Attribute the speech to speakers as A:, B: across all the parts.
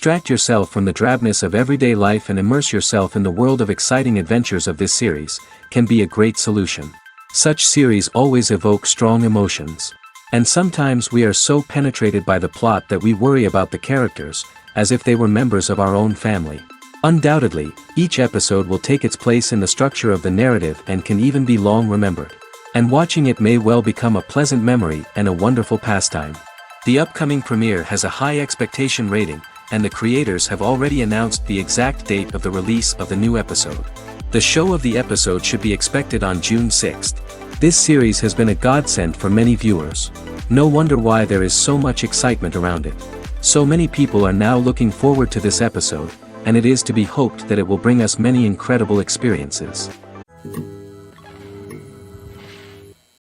A: Distract yourself from the drabness of everyday life and immerse yourself in the world of exciting adventures of this series, can be a great solution. Such series always evoke strong emotions. And sometimes we are so penetrated by the plot that we worry about the characters, as if they were members of our own family. Undoubtedly, each episode will take its place in the structure of the narrative and can even be long remembered. And watching it may well become a pleasant memory and a wonderful pastime. The upcoming premiere has a high expectation rating, and the creators have already announced the exact date of the release of the new episode. The show of the episode should be expected on June 6th. This series has been a godsend for many viewers. No wonder why there is so much excitement around it. So many people are now looking forward to this episode, and it is to be hoped that it will bring us many incredible experiences.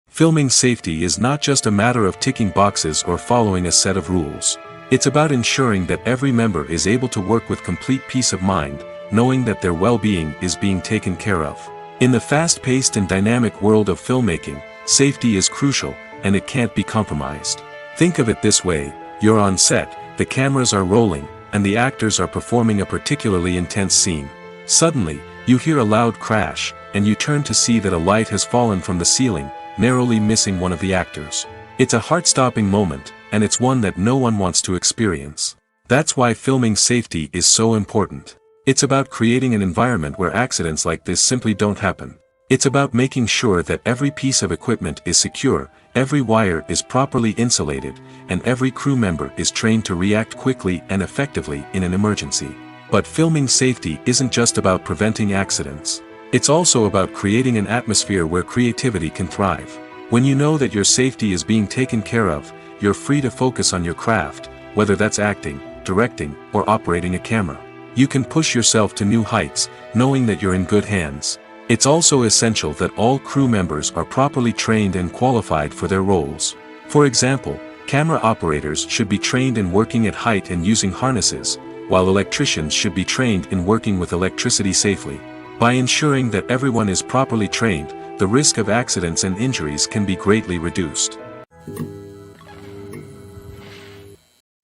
B: Filming safety is not just a matter of ticking boxes or following a set of rules. It's about ensuring that every member is able to work with complete peace of mind, knowing that their well-being is being taken care of. In the fast-paced and dynamic world of filmmaking, safety is crucial, and it can't be compromised. Think of it this way: you're on set, the cameras are rolling, and the actors are performing a particularly intense scene. Suddenly, you hear a loud crash, and you turn to see that a light has fallen from the ceiling, narrowly missing one of the actors. It's a heart-stopping moment, and it's one that no one wants to experience. That's why filming safety is so important. It's about creating an environment where accidents like this simply don't happen. It's about making sure that every piece of equipment is secure, every wire is properly insulated, and every crew member is trained to react quickly and effectively in an emergency. But filming safety isn't just about preventing accidents. It's also about creating an atmosphere where creativity can thrive. When you know that your safety is being taken care of, you're free to focus on your craft, whether that's acting, directing, or operating a camera. You can push yourself to new heights, knowing that you're in good hands. It's also essential that all crew members are properly trained and qualified for their roles. For example, camera operators should be trained in working at height and using harnesses, while electricians should be trained in working with electricity safely. By ensuring that everyone is properly trained, the risk of accidents and injuries can be greatly reduced.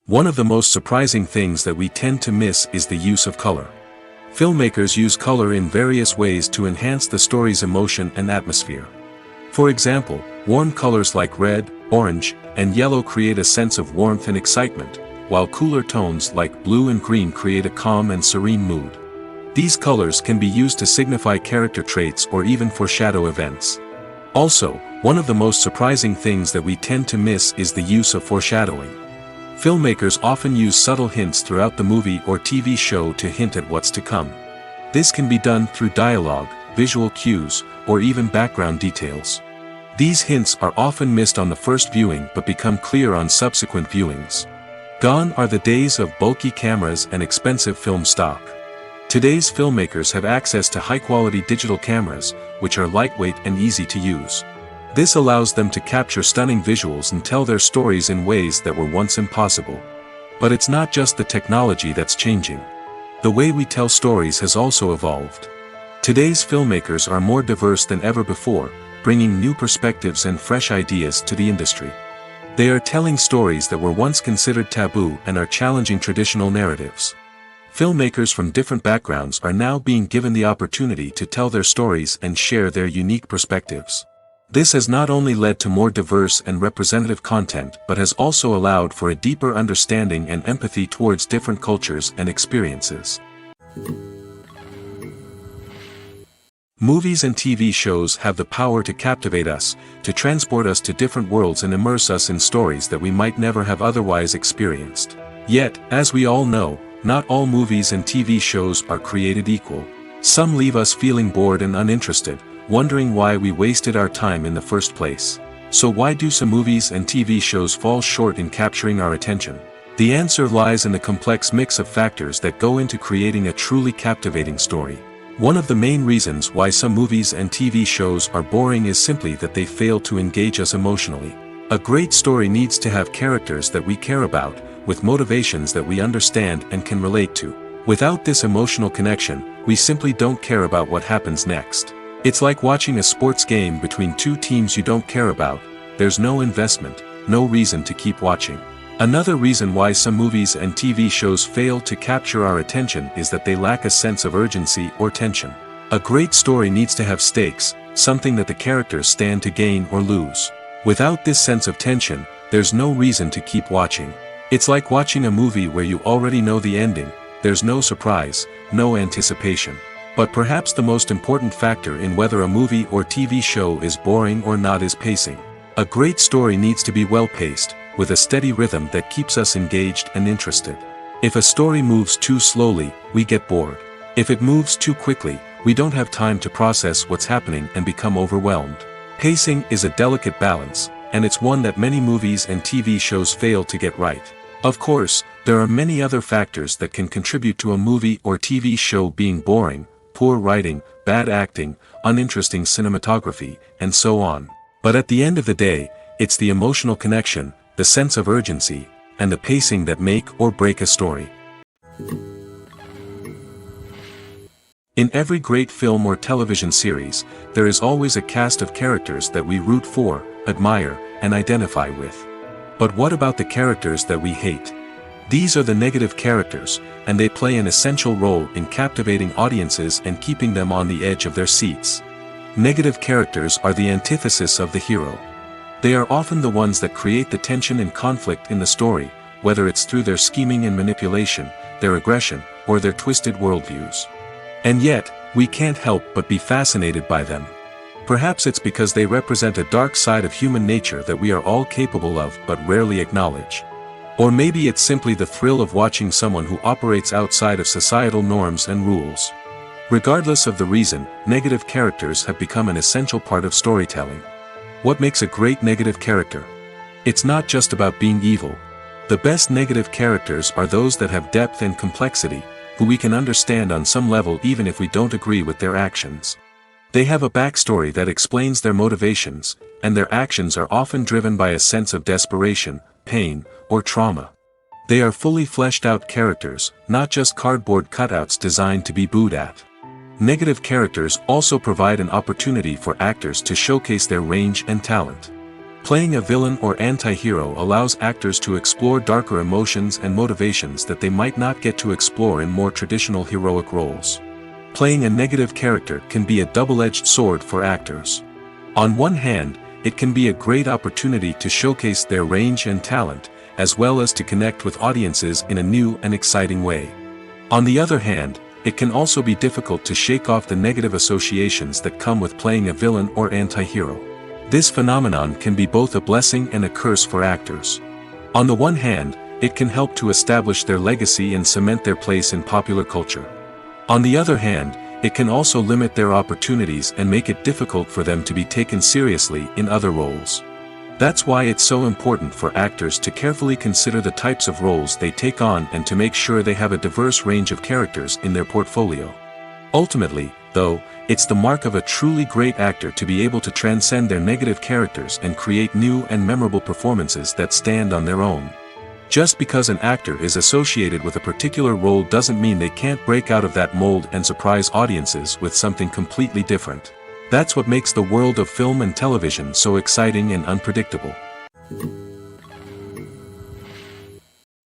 B: One of the most surprising things that we tend to miss is the use of color. Filmmakers use color in various ways to enhance the story's emotion and atmosphere. For example, warm colors like red, orange, and yellow create a sense of warmth and excitement, while cooler tones like blue and green create a calm and serene mood. These colors can be used to signify character traits or even foreshadow events. Also, one of the most surprising things that we tend to miss is the use of foreshadowing. Filmmakers often use subtle hints throughout the movie or TV show to hint at what's to come. This can be done through dialogue, visual cues, or even background details. These hints are often missed on the first viewing but become clear on subsequent viewings. Gone are the days of bulky cameras and expensive film stock. Today's filmmakers have access to high-quality digital cameras, which are lightweight and easy to use. This allows them to capture stunning visuals and tell their stories in ways that were once impossible. But it's not just the technology that's changing. The way we tell stories has also evolved. Today's filmmakers are more diverse than ever before, bringing new perspectives and fresh ideas to the industry. They are telling stories that were once considered taboo and are challenging traditional narratives. Filmmakers from different backgrounds are now being given the opportunity to tell their stories and share their unique perspectives. This has not only led to more diverse and representative content but has also allowed for a deeper understanding and empathy towards different cultures and experiences. Movies and TV shows have the power to captivate us, to transport us to different worlds and immerse us in stories that we might never have otherwise experienced. Yet, as we all know, not all movies and TV shows are created equal. Some leave us feeling bored and uninterested, wondering why we wasted our time in the first place. So why do some movies and TV shows fall short in capturing our attention? The answer lies in the complex mix of factors that go into creating a truly captivating story. One of the main reasons why some movies and TV shows are boring is simply that they fail to engage us emotionally. A great story needs to have characters that we care about, with motivations that we understand and can relate to. Without this emotional connection, we simply don't care about what happens next. It's like watching a sports game between two teams you don't care about. There's no investment, no reason to keep watching. Another reason why some movies and TV shows fail to capture our attention is that they lack a sense of urgency or tension. A great story needs to have stakes, something that the characters stand to gain or lose. Without this sense of tension, there's no reason to keep watching. It's like watching a movie where you already know the ending, there's no surprise, no anticipation. But perhaps the most important factor in whether a movie or TV show is boring or not is pacing. A great story needs to be well-paced, with a steady rhythm that keeps us engaged and interested. If a story moves too slowly, we get bored. If it moves too quickly, we don't have time to process what's happening and become overwhelmed. Pacing is a delicate balance, and it's one that many movies and TV shows fail to get right. Of course, there are many other factors that can contribute to a movie or TV show being boring: poor writing, bad acting, uninteresting cinematography, and so on. But at the end of the day, it's the emotional connection, the sense of urgency, and the pacing that make or break a story. In every great film or television series, there is always a cast of characters that we root for, admire, and identify with. But what about the characters that we hate? These are the negative characters, and they play an essential role in captivating audiences and keeping them on the edge of their seats. Negative characters are the antithesis of the hero. They are often the ones that create the tension and conflict in the story, whether it's through their scheming and manipulation, their aggression, or their twisted worldviews. And yet, we can't help but be fascinated by them. Perhaps it's because they represent a dark side of human nature that we are all capable of but rarely acknowledge. Or maybe it's simply the thrill of watching someone who operates outside of societal norms and rules. Regardless of the reason, negative characters have become an essential part of storytelling. What makes a great negative character? It's not just about being evil. The best negative characters are those that have depth and complexity, who we can understand on some level even if we don't agree with their actions. They have a backstory that explains their motivations, and their actions are often driven by a sense of desperation, pain, or trauma. They are fully fleshed out characters, not just cardboard cutouts designed to be booed at. Negative characters also provide an opportunity for actors to showcase their range and talent. Playing a villain or anti-hero allows actors to explore darker emotions and motivations that they might not get to explore in more traditional heroic roles. Playing a negative character can be a double-edged sword for actors. On one hand, it can be a great opportunity to showcase their range and talent, as well as to connect with audiences in a new and exciting way. On the other hand, it can also be difficult to shake off the negative associations that come with playing a villain or anti-hero. This phenomenon can be both a blessing and a curse for actors. On the one hand, it can help to establish their legacy and cement their place in popular culture. On the other hand, it can also limit their opportunities and make it difficult for them to be taken seriously in other roles. That's why it's so important for actors to carefully consider the types of roles they take on and to make sure they have a diverse range of characters in their portfolio. Ultimately, though, it's the mark of a truly great actor to be able to transcend their negative characters and create new and memorable performances that stand on their own. Just because an actor is associated with a particular role doesn't mean they can't break out of that mold and surprise audiences with something completely different. That's what makes the world of film and television so exciting and unpredictable.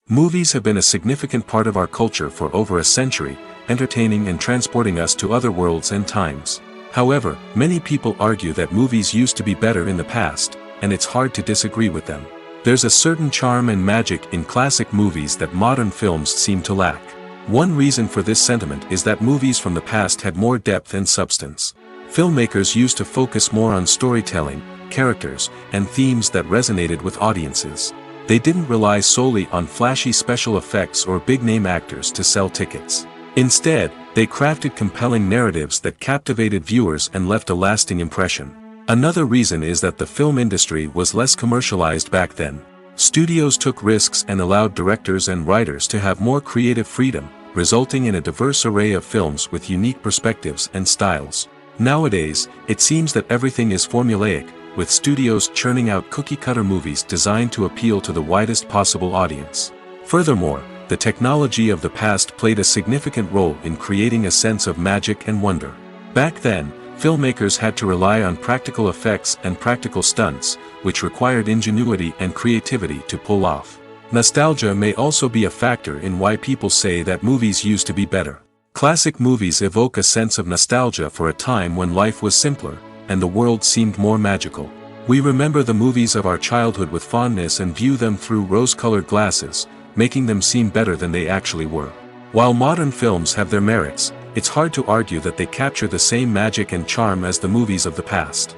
B: Movies have been a significant part of our culture for over a century, entertaining and transporting us to other worlds and times. However, many people argue that movies used to be better in the past, and it's hard to disagree with them. There's a certain charm and magic in classic movies that modern films seem to lack. One reason for this sentiment is that movies from the past had more depth and substance. Filmmakers used to focus more on storytelling, characters, and themes that resonated with audiences. They didn't rely solely on flashy special effects or big-name actors to sell tickets. Instead, they crafted compelling narratives that captivated viewers and left a lasting impression. Another reason is that the film industry was less commercialized back then. Studios took risks and allowed directors and writers to have more creative freedom, resulting in a diverse array of films with unique perspectives and styles. Nowadays, it seems that everything is formulaic, with studios churning out cookie-cutter movies designed to appeal to the widest possible audience. Furthermore, the technology of the past played a significant role in creating a sense of magic and wonder. Back then, filmmakers had to rely on practical effects and practical stunts, which required ingenuity and creativity to pull off. Nostalgia may also be a factor in why people say that movies used to be better. Classic movies evoke a sense of nostalgia for a time when life was simpler, and the world seemed more magical. We remember the movies of our childhood with fondness and view them through rose-colored glasses, making them seem better than they actually were. While modern films have their merits, it's hard to argue that they capture the same magic and charm as the movies of the past.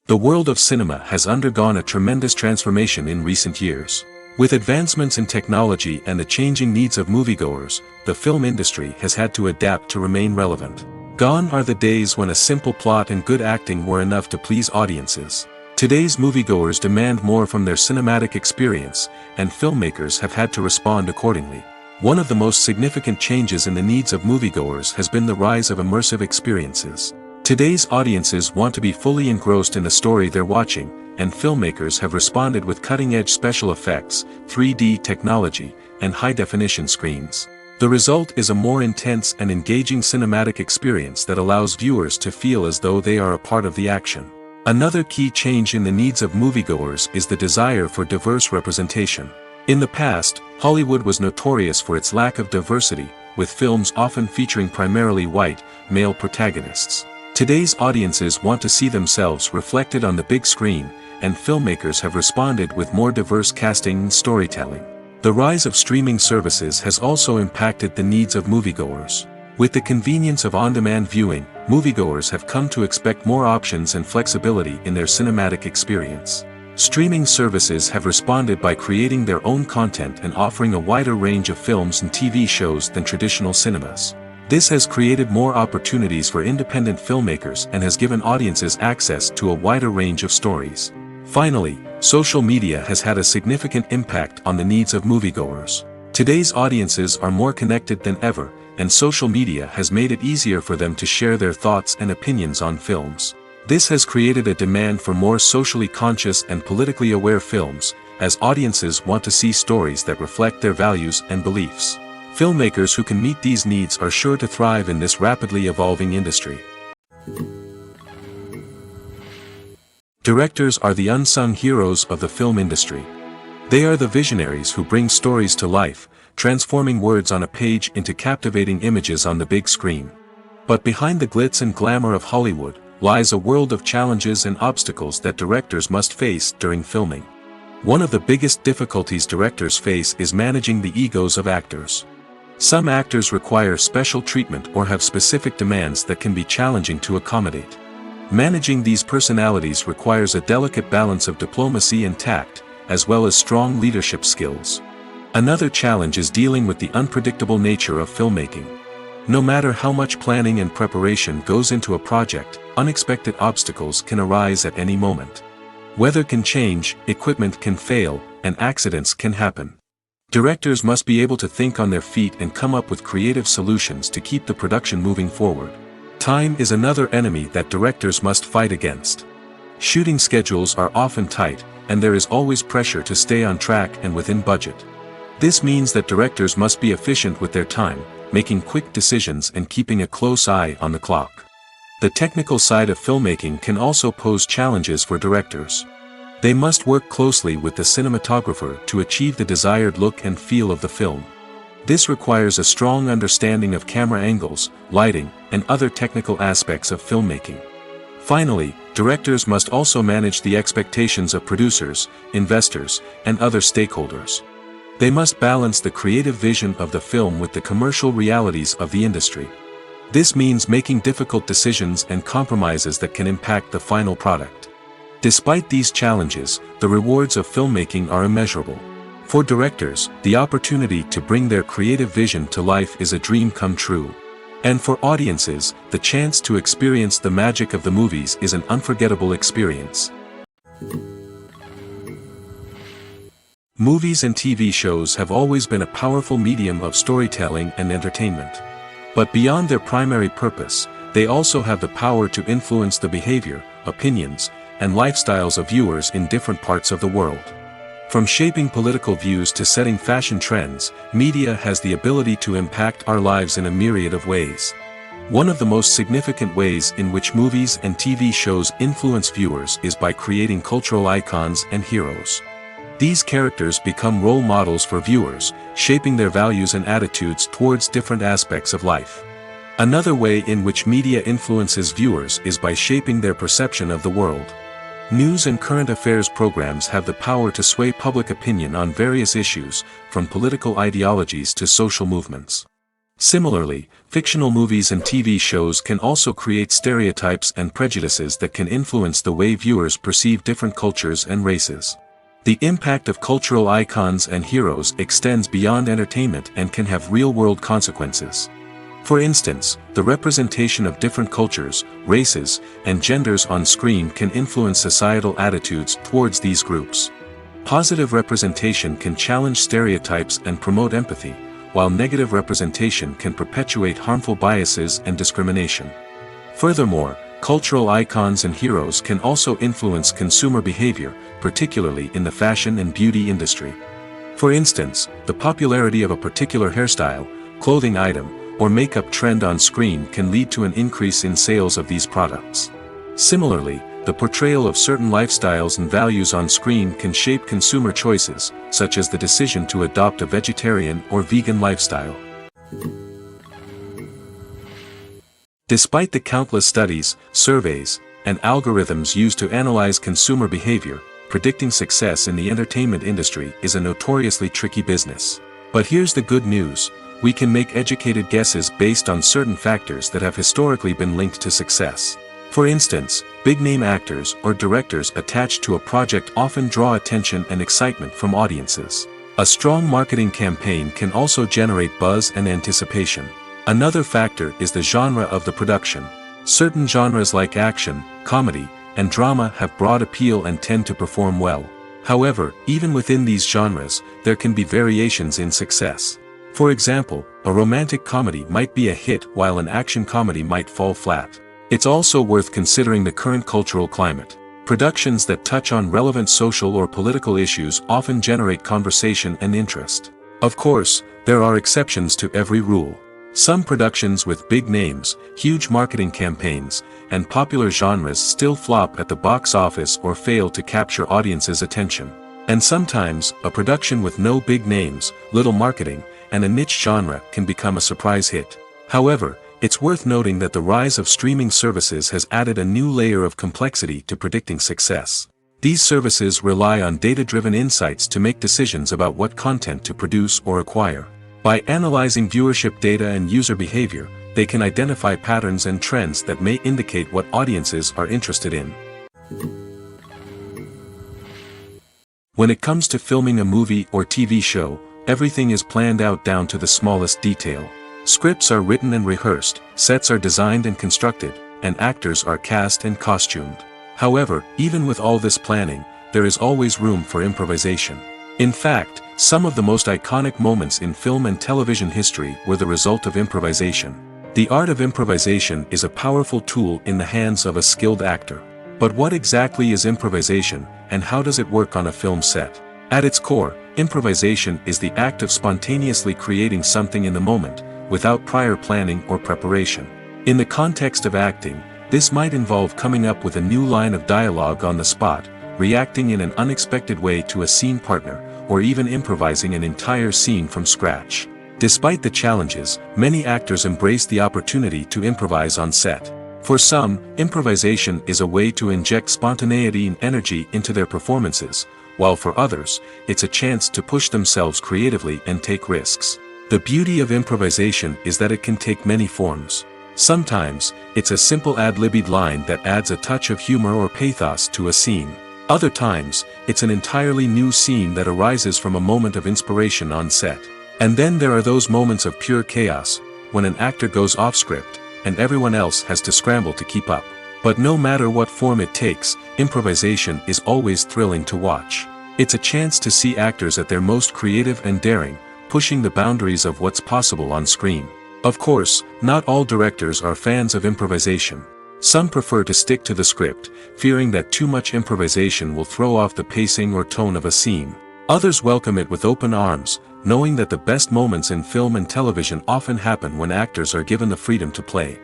B: The world of cinema has undergone a tremendous transformation in recent years. With advancements in technology and the changing needs of moviegoers, the film industry has had to adapt to remain relevant. Gone are the days when a simple plot and good acting were enough to please audiences. Today's moviegoers demand more from their cinematic experience, and filmmakers have had to respond accordingly. One of the most significant changes in the needs of moviegoers has been the rise of immersive experiences. Today's audiences want to be fully engrossed in the story they're watching, and filmmakers have responded with cutting-edge special effects, 3D technology, and high-definition screens. The result is a more intense and engaging cinematic experience that allows viewers to feel as though they are a part of the action. Another key change in the needs of moviegoers is the desire for diverse representation. In the past, Hollywood was notorious for its lack of diversity, with films often featuring primarily white, male protagonists. Today's audiences want to see themselves reflected on the big screen, and filmmakers have responded with more diverse casting and storytelling. The rise of streaming services has also impacted the needs of moviegoers. With the convenience of on-demand viewing, moviegoers have come to expect more options and flexibility in their cinematic experience. Streaming services have responded by creating their own content and offering a wider range of films and TV shows than traditional cinemas. This has created more opportunities for independent filmmakers and has given audiences access to a wider range of stories. Finally, social media has had a significant impact on the needs of moviegoers. Today's audiences are more connected than ever, and social media has made it easier for them to share their thoughts and opinions on films. This has created a demand for more socially conscious and politically aware films, as audiences want to see stories that reflect their values and beliefs. Filmmakers who can meet these needs are sure to thrive in this rapidly evolving industry. Directors are the unsung heroes of the film industry. They are the visionaries who bring stories to life, transforming words on a page into captivating images on the big screen. But behind the glitz and glamour of Hollywood lies a world of challenges and obstacles that directors must face during filming. One of the biggest difficulties directors face is managing the egos of actors. Some actors require special treatment or have specific demands that can be challenging to accommodate. Managing these personalities requires a delicate balance of diplomacy and tact, as well as strong leadership skills. Another challenge is dealing with the unpredictable nature of filmmaking. No matter how much planning and preparation goes into a project, unexpected obstacles can arise at any moment. Weather can change, equipment can fail, and accidents can happen. Directors must be able to think on their feet and come up with creative solutions to keep the production moving forward. Time is another enemy that directors must fight against. Shooting schedules are often tight, and there is always pressure to stay on track and within budget. This means that directors must be efficient with their time, making quick decisions and keeping a close eye on the clock. The technical side of filmmaking can also pose challenges for directors. They must work closely with the cinematographer to achieve the desired look and feel of the film. This requires a strong understanding of camera angles, lighting, and other technical aspects of filmmaking. Finally, directors must also manage the expectations of producers, investors, and other stakeholders. They must balance the creative vision of the film with the commercial realities of the industry. This means making difficult decisions and compromises that can impact the final product. Despite these challenges, the rewards of filmmaking are immeasurable. For directors, the opportunity to bring their creative vision to life is a dream come true. And for audiences, the chance to experience the magic of the movies is an unforgettable experience. Movies and TV shows have always been a powerful medium of storytelling and entertainment. But beyond their primary purpose, they also have the power to influence the behavior, opinions, and lifestyles of viewers in different parts of the world. From shaping political views to setting fashion trends, media has the ability to impact our lives in a myriad of ways. One of the most significant ways in which movies and TV shows influence viewers is by creating cultural icons and heroes. These characters become role models for viewers, shaping their values and attitudes towards different aspects of life. Another way in which media influences viewers is by shaping their perception of the world. News and current affairs programs have the power to sway public opinion on various issues, from political ideologies to social movements. Similarly, fictional movies and TV shows can also create stereotypes and prejudices that can influence the way viewers perceive different cultures and races. The impact of cultural icons and heroes extends beyond entertainment and can have real-world consequences. For instance, the representation of different cultures, races, and genders on screen can influence societal attitudes towards these groups. Positive representation can challenge stereotypes and promote empathy, while negative representation can perpetuate harmful biases and discrimination. Furthermore, cultural icons and heroes can also influence consumer behavior, particularly in the fashion and beauty industry. For instance, the popularity of a particular hairstyle, clothing item, or makeup trend on screen can lead to an increase in sales of these products. Similarly, the portrayal of certain lifestyles and values on screen can shape consumer choices, such as the decision to adopt a vegetarian or vegan lifestyle. Despite the countless studies, surveys, and algorithms used to analyze consumer behavior, predicting success in the entertainment industry is a notoriously tricky business. But here's the good news: we can make educated guesses based on certain factors that have historically been linked to success. For instance, big-name actors or directors attached to a project often draw attention and excitement from audiences. A strong marketing campaign can also generate buzz and anticipation. Another factor is the genre of the production. Certain genres like action, comedy, and drama have broad appeal and tend to perform well. However, even within these genres, there can be variations in success. For example, a romantic comedy might be a hit while an action comedy might fall flat. It's also worth considering the current cultural climate. Productions that touch on relevant social or political issues often generate conversation and interest. Of course, there are exceptions to every rule. Some productions with big names, huge marketing campaigns, and popular genres still flop at the box office or fail to capture audiences' attention. And sometimes, a production with no big names, little marketing, and a niche genre can become a surprise hit. However, it's worth noting that the rise of streaming services has added a new layer of complexity to predicting success. These services rely on data-driven insights to make decisions about what content to produce or acquire. By analyzing viewership data and user behavior, they can identify patterns and trends that may indicate what audiences are interested in. When it comes to filming a movie or TV show, everything is planned out down to the smallest detail. Scripts are written and rehearsed, sets are designed and constructed, and actors are cast and costumed. However, even with all this planning, there is always room for improvisation. In fact, some of the most iconic moments in film and television history were the result of improvisation. The art of improvisation is a powerful tool in the hands of a skilled actor. But what exactly is improvisation, and how does it work on a film set? At its core, improvisation is the act of spontaneously creating something in the moment, without prior planning or preparation. In the context of acting, this might involve coming up with a new line of dialogue on the spot, reacting in an unexpected way to a scene partner, or even improvising an entire scene from scratch. Despite the challenges, many actors embrace the opportunity to improvise on set. For some, improvisation is a way to inject spontaneity and energy into their performances, while for others, it's a chance to push themselves creatively and take risks. The beauty of improvisation is that it can take many forms. Sometimes, it's a simple ad-libbed line that adds a touch of humor or pathos to a scene. Other times, it's an entirely new scene that arises from a moment of inspiration on set. And then there are those moments of pure chaos, when an actor goes off script, and everyone else has to scramble to keep up. But no matter what form it takes, improvisation is always thrilling to watch. It's a chance to see actors at their most creative and daring, pushing the boundaries of what's possible on screen. Of course, not all directors are fans of improvisation. Some prefer to stick to the script, fearing that too much improvisation will throw off the pacing or tone of a scene. Others welcome it with open arms, knowing that the best moments in film and television often happen when actors are given the freedom to play.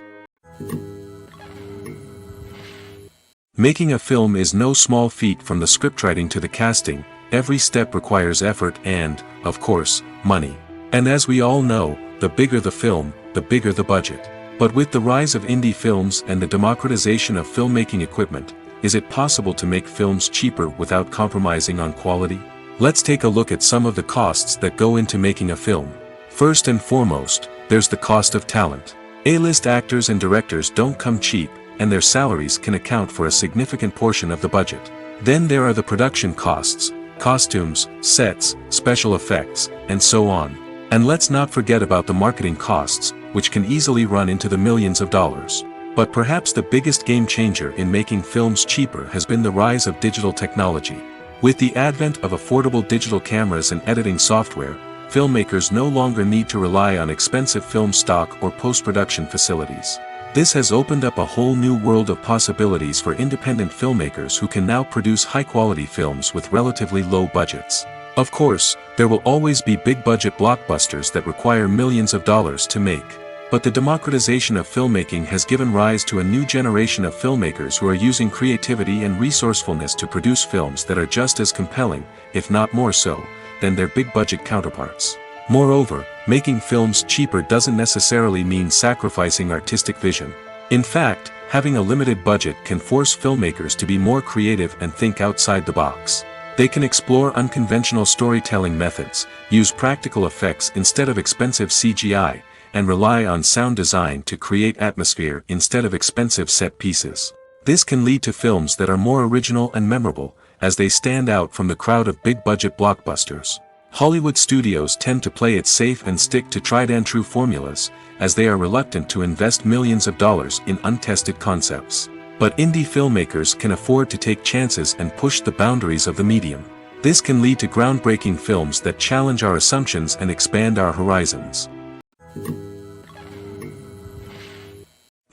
B: Making a film is no small feat. From the scriptwriting to the casting, every step requires effort and, of course, money. And as we all know, the bigger the film, the bigger the budget. But with the rise of indie films and the democratization of filmmaking equipment, is it possible to make films cheaper without compromising on quality? Let's take a look at some of the costs that go into making a film. First and foremost, there's the cost of talent. A-list actors and directors don't come cheap, and their salaries can account for a significant portion of the budget. Then there are the production costs, costumes, sets, special effects, and so on. And let's not forget about the marketing costs, which can easily run into the millions of dollars. But perhaps the biggest game changer in making films cheaper has been the rise of digital technology. With the advent of affordable digital cameras and editing software, filmmakers no longer need to rely on expensive film stock or post-production facilities. This has opened up a whole new world of possibilities for independent filmmakers who can now produce high-quality films with relatively low budgets. Of course, there will always be big-budget blockbusters that require millions of dollars to make. But the democratization of filmmaking has given rise to a new generation of filmmakers who are using creativity and resourcefulness to produce films that are just as compelling, if not more so, than their big-budget counterparts. Moreover, making films cheaper doesn't necessarily mean sacrificing artistic vision. In fact, having a limited budget can force filmmakers to be more creative and think outside the box. They can explore unconventional storytelling methods, use practical effects instead of expensive CGI, and rely on sound design to create atmosphere instead of expensive set pieces. This can lead to films that are more original and memorable, as they stand out from the crowd of big-budget blockbusters. Hollywood studios tend to play it safe and stick to tried-and-true formulas, as they are reluctant to invest millions of dollars in untested concepts. But indie filmmakers can afford to take chances and push the boundaries of the medium. This can lead to groundbreaking films that challenge our assumptions and expand our horizons.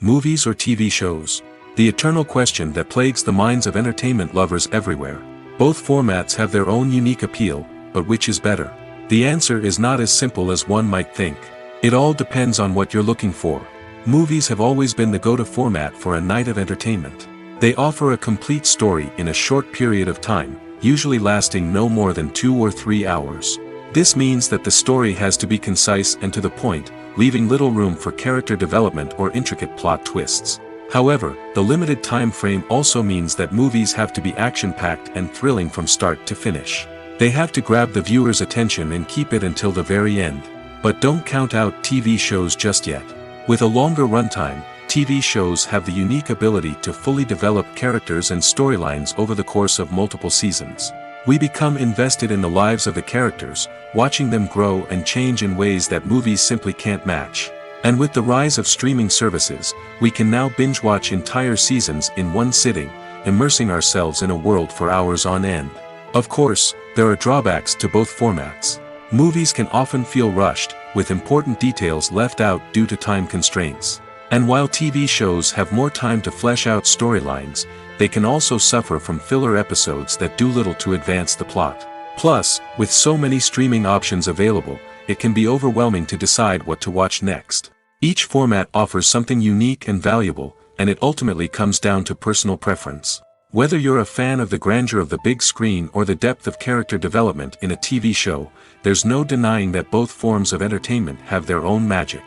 B: Movies or TV shows? The eternal question that plagues the minds of entertainment lovers everywhere. Both formats have their own unique appeal, but which is better? The answer is not as simple as one might think. It all depends on what you're looking for. Movies have always been the go-to format for a night of entertainment. They offer a complete story in a short period of time, usually lasting no more than 2 or 3 hours. This means that the story has to be concise and to the point, leaving little room for character development or intricate plot twists. However, the limited time frame also means that movies have to be action-packed and thrilling from start to finish. They have to grab the viewer's attention and keep it until the very end. But don't count out TV shows just yet. With a longer runtime, TV shows have the unique ability to fully develop characters and storylines over the course of multiple seasons. We become invested in the lives of the characters, watching them grow and change in ways that movies simply can't match. And with the rise of streaming services, we can now binge-watch entire seasons in one sitting, immersing ourselves in a world for hours on end. Of course, there are drawbacks to both formats. Movies can often feel rushed, with important details left out due to time constraints. And while TV shows have more time to flesh out storylines, they can also suffer from filler episodes that do little to advance the plot. Plus, with so many streaming options available, it can be overwhelming to decide what to watch next. Each format offers something unique and valuable, and it ultimately comes down to personal preference. Whether you're a fan of the grandeur of the big screen or the depth of character development in a TV show, there's no denying that both forms of entertainment have their own magic.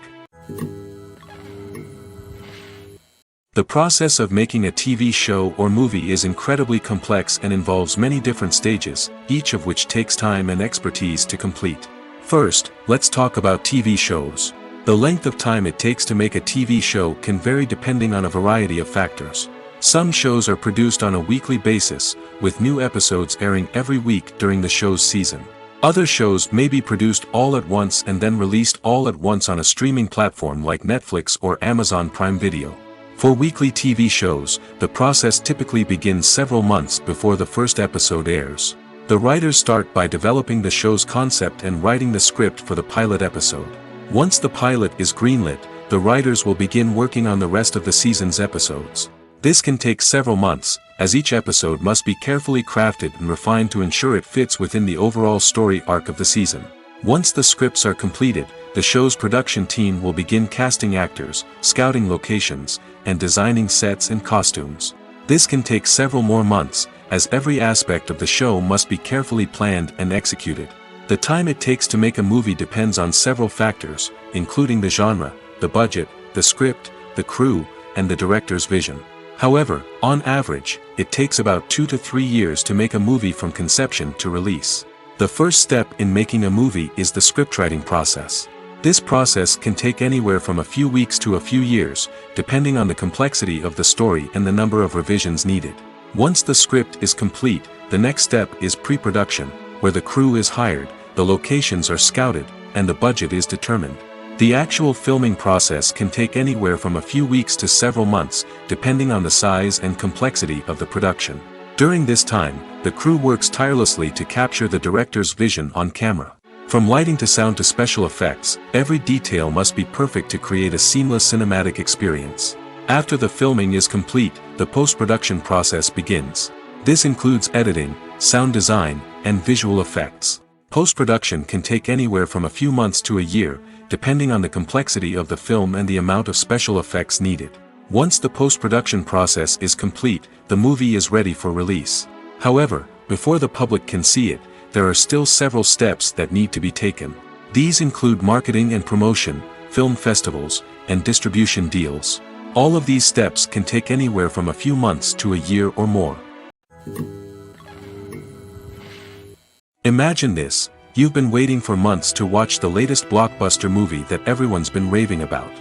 B: The process of making a TV show or movie is incredibly complex and involves many different stages, each of which takes time and expertise to complete. First, let's talk about TV shows. The length of time it takes to make a TV show can vary depending on a variety of factors. Some shows are produced on a weekly basis, with new episodes airing every week during the show's season. Other shows may be produced all at once and then released all at once on a streaming platform like Netflix or Amazon Prime Video. For weekly TV shows, the process typically begins several months before the first episode airs. The writers start by developing the show's concept and writing the script for the pilot episode. Once the pilot is greenlit, the writers will begin working on the rest of the season's episodes. This can take several months, as each episode must be carefully crafted and refined to ensure it fits within the overall story arc of the season. Once the scripts are completed, the show's production team will begin casting actors, scouting locations, and designing sets and costumes. This can take several more months, as every aspect of the show must be carefully planned and executed. The time it takes to make a movie depends on several factors, including the genre, the budget, the script, the crew, and the director's vision. However, on average, it takes about 2 to 3 years to make a movie from conception to release. The first step in making a movie is the scriptwriting process. This process can take anywhere from a few weeks to a few years, depending on the complexity of the story and the number of revisions needed. Once the script is complete, the next step is pre-production, where the crew is hired, the locations are scouted, and the budget is determined. The actual filming process can take anywhere from a few weeks to several months, depending on the size and complexity of the production. During this time, the crew works tirelessly to capture the director's vision on camera. From lighting to sound to special effects, every detail must be perfect to create a seamless cinematic experience. After the filming is complete, the post-production process begins. This includes editing, sound design, and visual effects. Post-production can take anywhere from a few months to a year, depending on the complexity of the film and the amount of special effects needed. Once the post-production process is complete, the movie is ready for release. However, before the public can see it, there are still several steps that need to be taken. These include marketing and promotion, film festivals, and distribution deals. All of these steps can take anywhere from a few months to a year or more. Imagine this: you've been waiting for months to watch the latest blockbuster movie that everyone's been raving about.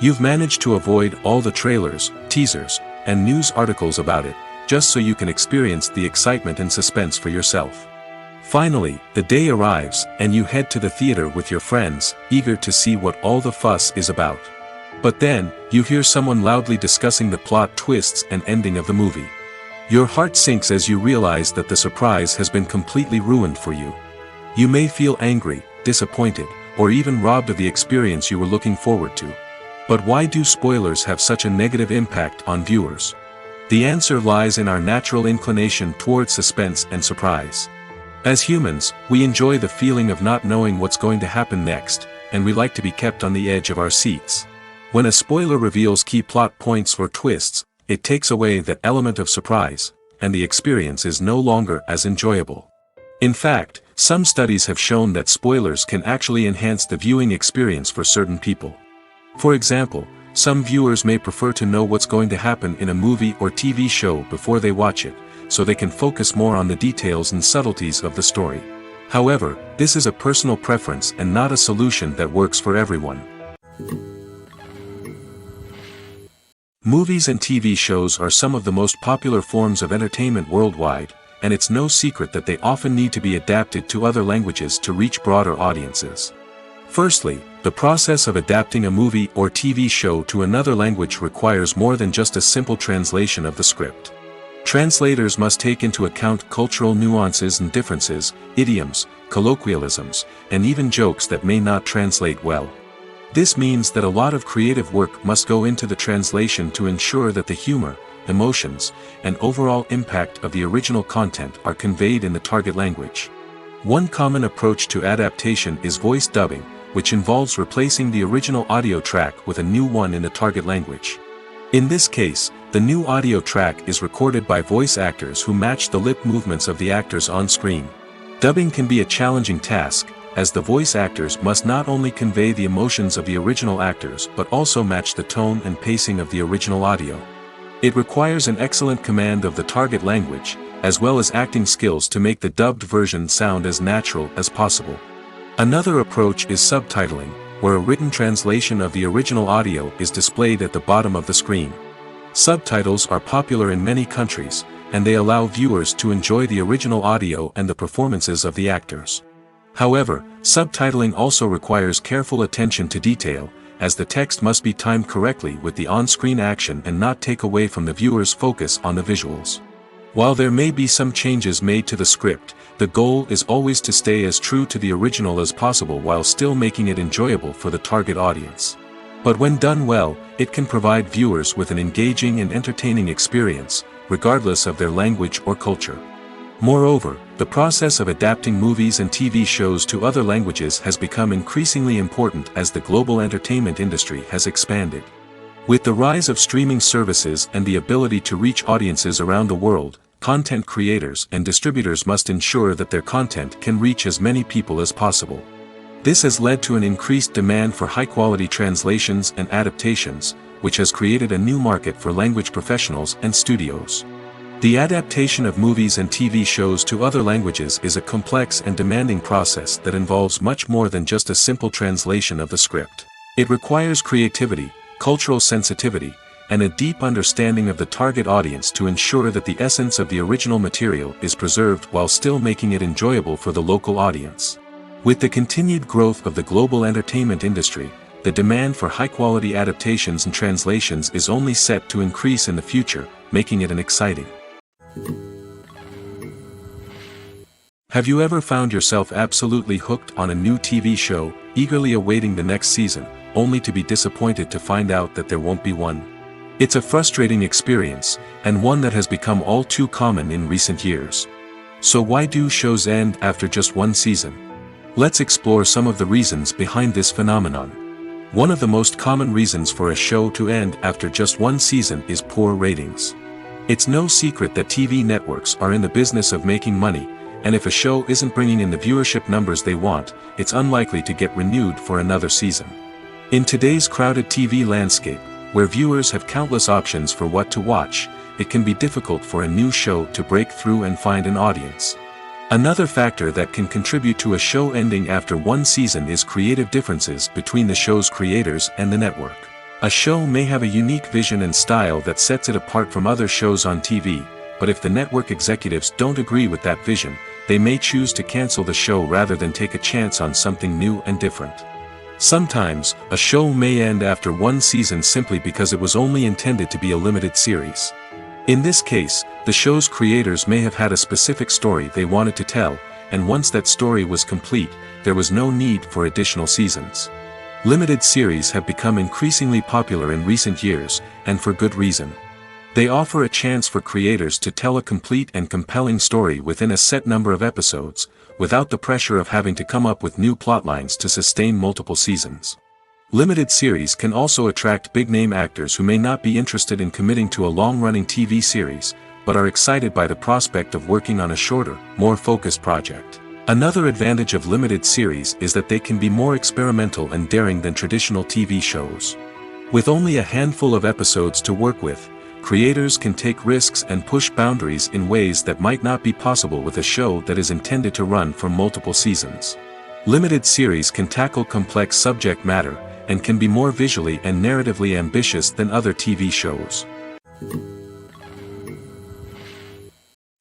B: You've managed to avoid all the trailers, teasers, and news articles about it, just so you can experience the excitement and suspense for yourself. Finally, the day arrives, and you head to the theater with your friends, eager to see what all the fuss is about. But then, you hear someone loudly discussing the plot twists and ending of the movie. Your heart sinks as you realize that the surprise has been completely ruined for you. You may feel angry, disappointed, or even robbed of the experience you were looking forward to. But why do spoilers have such a negative impact on viewers? The answer lies in our natural inclination toward suspense and surprise. As humans, we enjoy the feeling of not knowing what's going to happen next, and we like to be kept on the edge of our seats. When a spoiler reveals key plot points or twists, it takes away that element of surprise, and the experience is no longer as enjoyable. In fact, some studies have shown that spoilers can actually enhance the viewing experience for certain people. For example, some viewers may prefer to know what's going to happen in a movie or TV show before they watch it, so they can focus more on the details and subtleties of the story. However, this is a personal preference and not a solution that works for everyone. Movies and TV shows are some of the most popular forms of entertainment worldwide, and it's no secret that they often need to be adapted to other languages to reach broader audiences. Firstly, the process of adapting a movie or TV show to another language requires more than just a simple translation of the script. Translators must take into account cultural nuances and differences, idioms, colloquialisms, and even jokes that may not translate well. This means that a lot of creative work must go into the translation to ensure that the humor, emotions, and overall impact of the original content are conveyed in the target language. One common approach to adaptation is voice dubbing, which involves replacing the original audio track with a new one in the target language. In this case, the new audio track is recorded by voice actors who match the lip movements of the actors on screen. Dubbing can be a challenging task, as the voice actors must not only convey the emotions of the original actors but also match the tone and pacing of the original audio. It requires an excellent command of the target language, as well as acting skills to make the dubbed version sound as natural as possible. Another approach is subtitling, where a written translation of the original audio is displayed at the bottom of the screen. Subtitles are popular in many countries, and they allow viewers to enjoy the original audio and the performances of the actors. However, subtitling also requires careful attention to detail, as the text must be timed correctly with the on-screen action and not take away from the viewer's focus on the visuals. While there may be some changes made to the script, the goal is always to stay as true to the original as possible while still making it enjoyable for the target audience. But when done well, it can provide viewers with an engaging and entertaining experience, regardless of their language or culture. Moreover, the process of adapting movies and TV shows to other languages has become increasingly important as the global entertainment industry has expanded. With the rise of streaming services and the ability to reach audiences around the world, content creators and distributors must ensure that their content can reach as many people as possible. This has led to an increased demand for high-quality translations and adaptations, which has created a new market for language professionals and studios. The adaptation of movies and TV shows to other languages is a complex and demanding process that involves much more than just a simple translation of the script. It requires creativity, cultural sensitivity, and a deep understanding of the target audience to ensure that the essence of the original material is preserved while still making it enjoyable for the local audience. With the continued growth of the global entertainment industry, the demand for high-quality adaptations and translations is only set to increase in the future, making it exciting. Have you ever found yourself absolutely hooked on a new TV show, eagerly awaiting the next season, only to be disappointed to find out that there won't be one? It's a frustrating experience, and one that has become all too common in recent years. So why do shows end after just one season? Let's explore some of the reasons behind this phenomenon. One of the most common reasons for a show to end after just one season is poor ratings. It's no secret that TV networks are in the business of making money, and if a show isn't bringing in the viewership numbers they want, it's unlikely to get renewed for another season. In today's crowded TV landscape, where viewers have countless options for what to watch, it can be difficult for a new show to break through and find an audience. Another factor that can contribute to a show ending after one season is creative differences between the show's creators and the network. A show may have a unique vision and style that sets it apart from other shows on TV, but if the network executives don't agree with that vision, they may choose to cancel the show rather than take a chance on something new and different. Sometimes, a show may end after one season simply because it was only intended to be a limited series. In this case, the show's creators may have had a specific story they wanted to tell, and once that story was complete, there was no need for additional seasons. Limited series have become increasingly popular in recent years, and for good reason. They offer a chance for creators to tell a complete and compelling story within a set number of episodes, without the pressure of having to come up with new plotlines to sustain multiple seasons. Limited series can also attract big-name actors who may not be interested in committing to a long-running TV series, but are excited by the prospect of working on a shorter, more focused project. Another advantage of limited series is that they can be more experimental and daring than traditional TV shows. With only a handful of episodes to work with, creators can take risks and push boundaries in ways that might not be possible with a show that is intended to run for multiple seasons. Limited series can tackle complex subject matter, and can be more visually and narratively ambitious than other TV shows.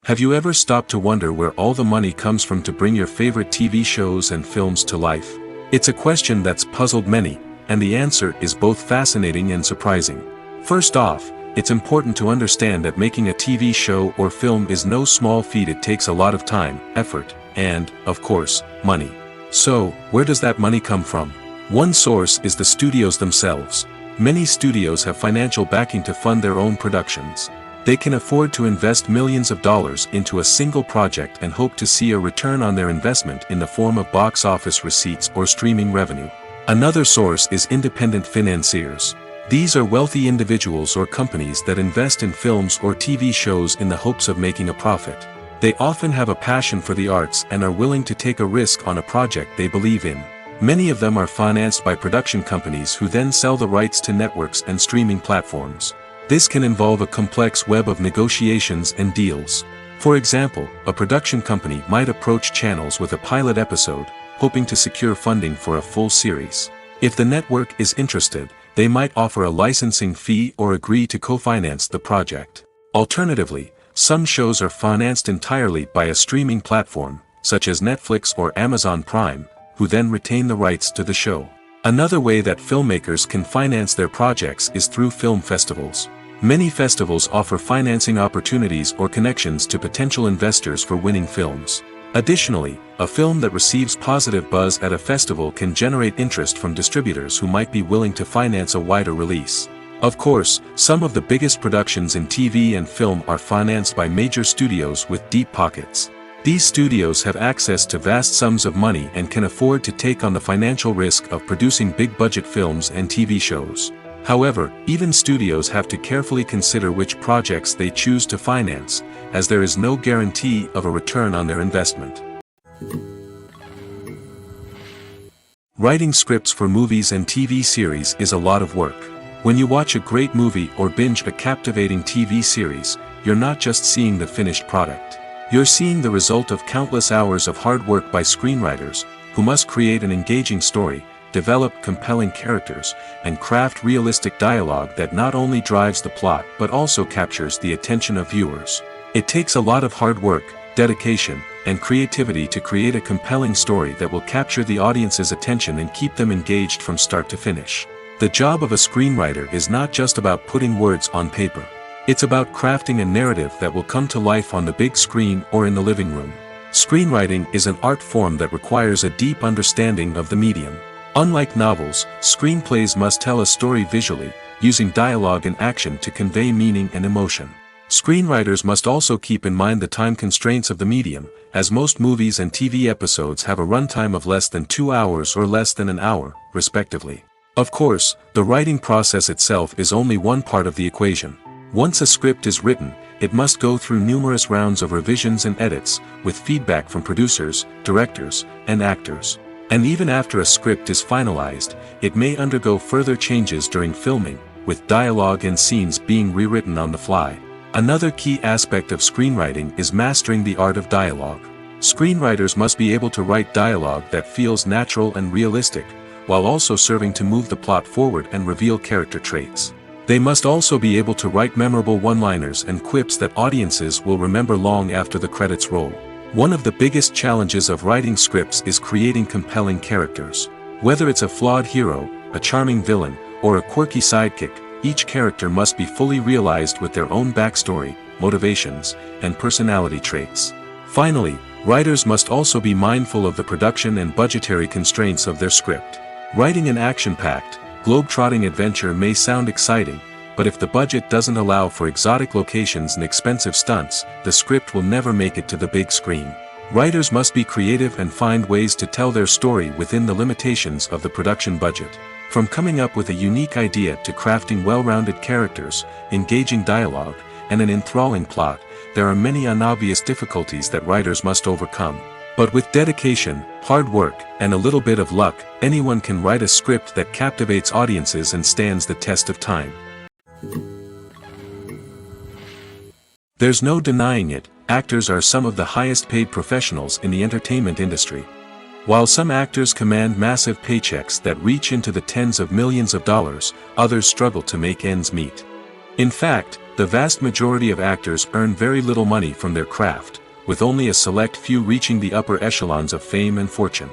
B: Have you ever stopped to wonder where all the money comes from to bring your favorite TV shows and films to life? It's a question that's puzzled many, and the answer is both fascinating and surprising. First off, it's important to understand that making a TV show or film is no small feat. It takes a lot of time, effort, and, of course, money. So, where does that money come from? One source is the studios themselves. Many studios have financial backing to fund their own productions. They can afford to invest millions of dollars into a single project and hope to see a return on their investment in the form of box office receipts or streaming revenue. Another source is independent financiers. These are wealthy individuals or companies that invest in films or TV shows in the hopes of making a profit. They often have a passion for the arts and are willing to take a risk on a project they believe in. Many of them are financed by production companies who then sell the rights to networks and streaming platforms. This can involve a complex web of negotiations and deals. For example, a production company might approach channels with a pilot episode, hoping to secure funding for a full series. If the network is interested, they might offer a licensing fee or agree to co-finance the project. Alternatively, some shows are financed entirely by a streaming platform, such as Netflix or Amazon Prime, who then retain the rights to the show. Another way that filmmakers can finance their projects is through film festivals. Many festivals offer financing opportunities or connections to potential investors for winning films. Additionally, a film that receives positive buzz at a festival can generate interest from distributors who might be willing to finance a wider release. Of course, some of the biggest productions in TV and film are financed by major studios with deep pockets. These studios have access to vast sums of money and can afford to take on the financial risk of producing big-budget films and TV shows. However, even studios have to carefully consider which projects they choose to finance, as there is no guarantee of a return on their investment. Writing scripts for movies and TV series is a lot of work. When you watch a great movie or binge a captivating TV series, you're not just seeing the finished product. You're seeing the result of countless hours of hard work by screenwriters, who must create an engaging story, develop compelling characters, and craft realistic dialogue that not only drives the plot but also captures the attention of viewers. It takes a lot of hard work, dedication, and creativity to create a compelling story that will capture the audience's attention and keep them engaged from start to finish. The job of a screenwriter is not just about putting words on paper. It's about crafting a narrative that will come to life on the big screen or in the living room. Screenwriting is an art form that requires a deep understanding of the medium. Unlike novels, screenplays must tell a story visually, using dialogue and action to convey meaning and emotion. Screenwriters must also keep in mind the time constraints of the medium, as most movies and TV episodes have a runtime of less than 2 hours or less than an hour, respectively. Of course, the writing process itself is only one part of the equation. Once a script is written, it must go through numerous rounds of revisions and edits, with feedback from producers, directors, and actors. And even after a script is finalized, it may undergo further changes during filming, with dialogue and scenes being rewritten on the fly. Another key aspect of screenwriting is mastering the art of dialogue. Screenwriters must be able to write dialogue that feels natural and realistic, while also serving to move the plot forward and reveal character traits. They must also be able to write memorable one-liners and quips that audiences will remember long after the credits roll. One of the biggest challenges of writing scripts is creating compelling characters. Whether it's a flawed hero, a charming villain, or a quirky sidekick, each character must be fully realized with their own backstory, motivations, and personality traits. Finally, writers must also be mindful of the production and budgetary constraints of their script. Writing an action-packed, globe-trotting adventure may sound exciting, but if the budget doesn't allow for exotic locations and expensive stunts, the script will never make it to the big screen. Writers must be creative and find ways to tell their story within the limitations of the production budget. From coming up with a unique idea to crafting well-rounded characters, engaging dialogue, and an enthralling plot, there are many unobvious difficulties that writers must overcome. But with dedication, hard work, and a little bit of luck, anyone can write a script that captivates audiences and stands the test of time. There's no denying it, actors are some of the highest-paid professionals in the entertainment industry. While some actors command massive paychecks that reach into the tens of millions of dollars, others struggle to make ends meet. In fact, the vast majority of actors earn very little money from their craft, with only a select few reaching the upper echelons of fame and fortune.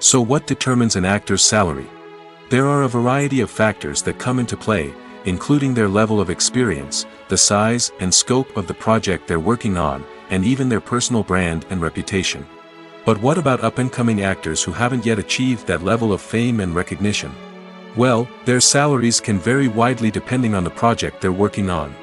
B: So what determines an actor's salary? There are a variety of factors that come into play, including their level of experience, the size and scope of the project they're working on, and even their personal brand and reputation. But what about up-and-coming actors who haven't yet achieved that level of fame and recognition? Well, their salaries can vary widely depending on the project they're working on.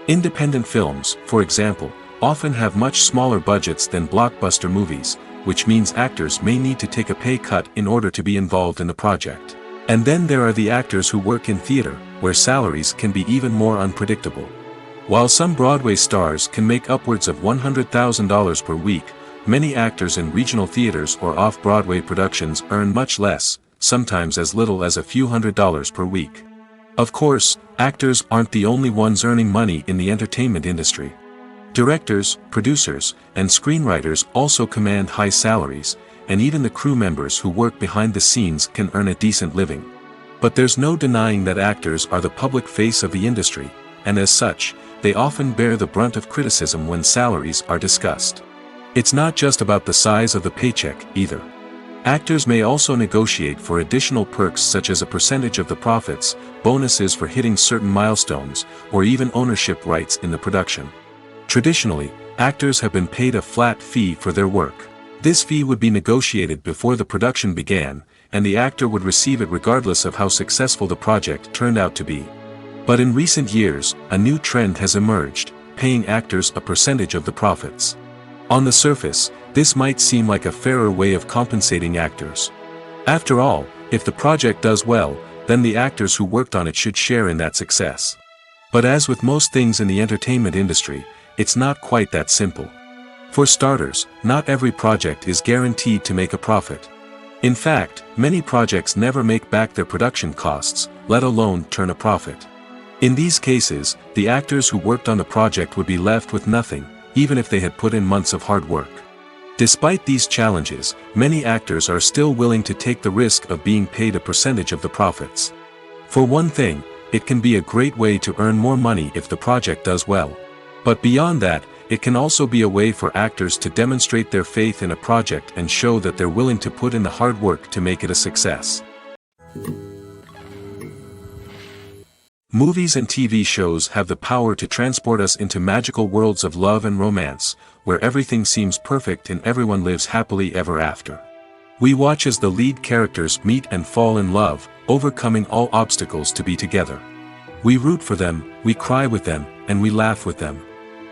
B: Independent films, for example, often have much smaller budgets than blockbuster movies, which means actors may need to take a pay cut in order to be involved in the project. And then there are the actors who work in theater, where salaries can be even more unpredictable. While some Broadway stars can make upwards of $100,000 per week, many actors in regional theaters or off-Broadway productions earn much less, sometimes as little as a few $100s per week. Of course, actors aren't the only ones earning money in the entertainment industry. Directors, producers, and screenwriters also command high salaries, and even the crew members who work behind the scenes can earn a decent living. But there's no denying that actors are the public face of the industry, and as such, they often bear the brunt of criticism when salaries are discussed. It's not just about the size of the paycheck, either. Actors may also negotiate for additional perks such as a percentage of the profits, bonuses for hitting certain milestones, or even ownership rights in the production. Traditionally, actors have been paid a flat fee for their work. This fee would be negotiated before the production began, and the actor would receive it regardless of how successful the project turned out to be. But in recent years, a new trend has emerged, paying actors a percentage of the profits. On the surface, this might seem like a fairer way of compensating actors. After all, if the project does well, then the actors who worked on it should share in that success. But as with most things in the entertainment industry, it's not quite that simple. For starters, not every project is guaranteed to make a profit. In fact, many projects never make back their production costs, let alone turn a profit. In these cases, the actors who worked on the project would be left with nothing, even if they had put in months of hard work. Despite these challenges, many actors are still willing to take the risk of being paid a percentage of the profits. For one thing, it can be a great way to earn more money if the project does well. But beyond that, it can also be a way for actors to demonstrate their faith in a project and show that they're willing to put in the hard work to make it a success. Movies and TV shows have the power to transport us into magical worlds of love and romance, where everything seems perfect and everyone lives happily ever after. We watch as the lead characters meet and fall in love, overcoming all obstacles to be together. We root for them, we cry with them, and we laugh with them.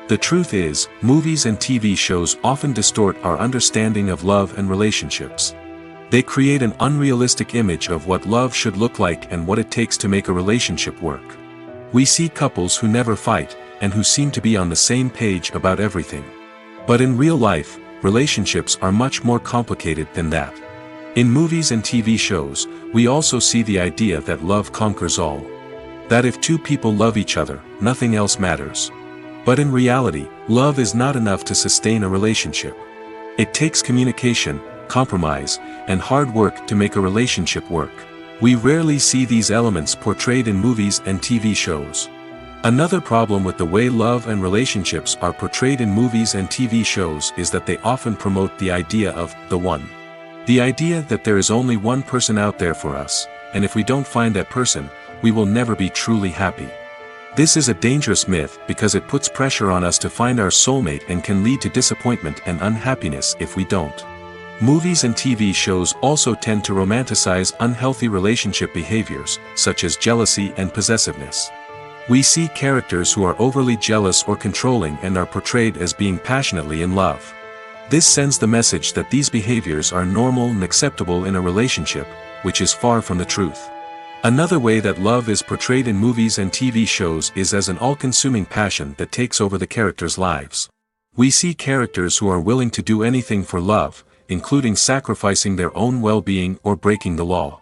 B: The truth is, movies and TV shows often distort our understanding of love and relationships. They create an unrealistic image of what love should look like and what it takes to make a relationship work. We see couples who never fight, and who seem to be on the same page about everything. But in real life, relationships are much more complicated than that. In movies and TV shows, we also see the idea that love conquers all. That if two people love each other, nothing else matters. But in reality, love is not enough to sustain a relationship. It takes communication, compromise, and hard work to make a relationship work. We rarely see these elements portrayed in movies and TV shows. Another problem with the way love and relationships are portrayed in movies and TV shows is that they often promote the idea of the one. The idea that there is only one person out there for us, and if we don't find that person, we will never be truly happy. This is a dangerous myth because it puts pressure on us to find our soulmate and can lead to disappointment and unhappiness if we don't. Movies and TV shows also tend to romanticize unhealthy relationship behaviors, such as jealousy and possessiveness. We see characters who are overly jealous or controlling and are portrayed as being passionately in love. This sends the message that these behaviors are normal and acceptable in a relationship, which is far from the truth. Another way that love is portrayed in movies and TV shows is as an all-consuming passion that takes over the characters' lives. We see characters who are willing to do anything for love, including sacrificing their own well-being or breaking the law.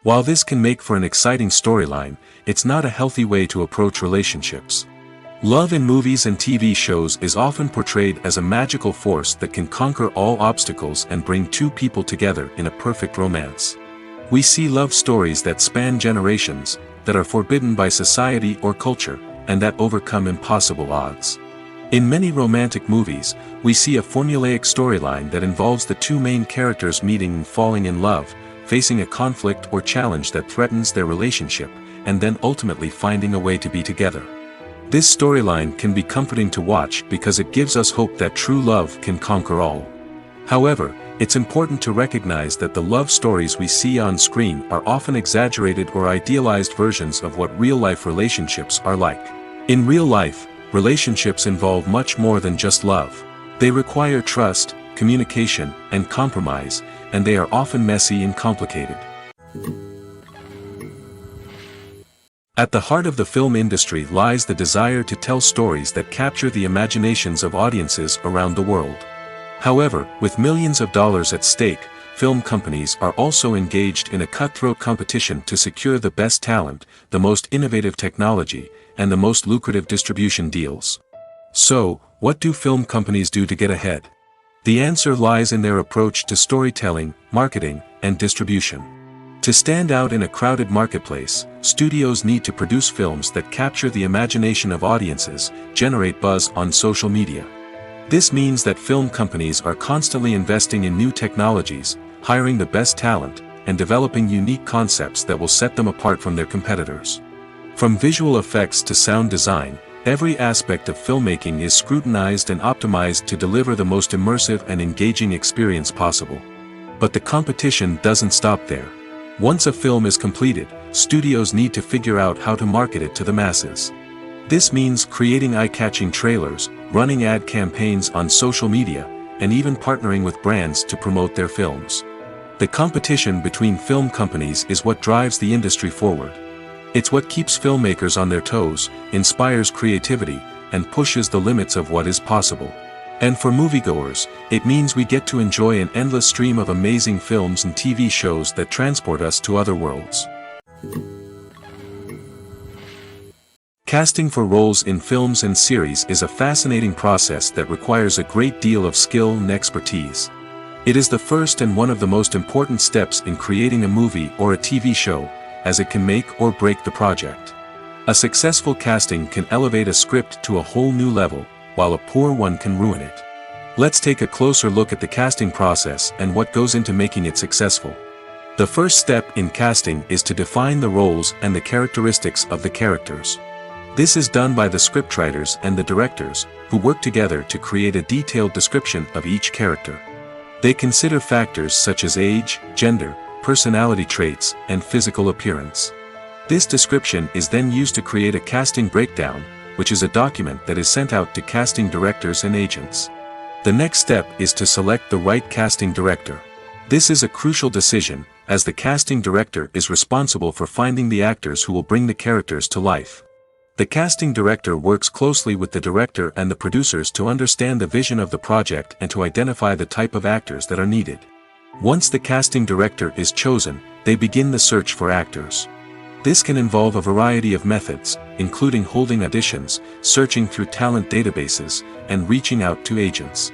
B: While this can make for an exciting storyline, it's not a healthy way to approach relationships. Love in movies and TV shows is often portrayed as a magical force that can conquer all obstacles and bring two people together in a perfect romance. We see love stories that span generations, that are forbidden by society or culture, and that overcome impossible odds. In many romantic movies, we see a formulaic storyline that involves the two main characters meeting and falling in love, facing a conflict or challenge that threatens their relationship, and then ultimately finding a way to be together. This storyline can be comforting to watch because it gives us hope that true love can conquer all. However, it's important to recognize that the love stories we see on screen are often exaggerated or idealized versions of what real-life relationships are like. In real life, relationships involve much more than just love. They require trust, communication, and compromise, and they are often messy and complicated. At the heart of the film industry lies the desire to tell stories that capture the imaginations of audiences around the world. However, with millions of dollars at stake, film companies are also engaged in a cutthroat competition to secure the best talent, the most innovative technology, and the most lucrative distribution deals. So, what do film companies do to get ahead? The answer lies in their approach to storytelling, marketing, and distribution. To stand out in a crowded marketplace, studios need to produce films that capture the imagination of audiences, generate buzz on social media. This means that film companies are constantly investing in new technologies, hiring the best talent, and developing unique concepts that will set them apart from their competitors. From visual effects to sound design, every aspect of filmmaking is scrutinized and optimized to deliver the most immersive and engaging experience possible. But the competition doesn't stop there. Once a film is completed, studios need to figure out how to market it to the masses. This means creating eye-catching trailers, running ad campaigns on social media, and even partnering with brands to promote their films. The competition between film companies is what drives the industry forward. It's what keeps filmmakers on their toes, inspires creativity, and pushes the limits of what is possible. And for moviegoers, it means we get to enjoy an endless stream of amazing films and TV shows that transport us to other worlds. Casting for roles in films and series is a fascinating process that requires a great deal of skill and expertise. It is the first and one of the most important steps in creating a movie or a TV show, as it can make or break the project. A successful casting can elevate a script to a whole new level, while a poor one can ruin it. Let's take a closer look at the casting process and what goes into making it successful. The first step in casting is to define the roles and the characteristics of the characters. This is done by the scriptwriters and the directors, who work together to create a detailed description of each character. They consider factors such as age, gender, personality traits, and physical appearance. This description is then used to create a casting breakdown, which is a document that is sent out to casting directors and agents. The next step is to select the right casting director. This is a crucial decision, as the casting director is responsible for finding the actors who will bring the characters to life. The casting director works closely with the director and the producers to understand the vision of the project and to identify the type of actors that are needed. Once the casting director is chosen, they begin the search for actors. This can involve a variety of methods, including holding auditions, searching through talent databases, and reaching out to agents.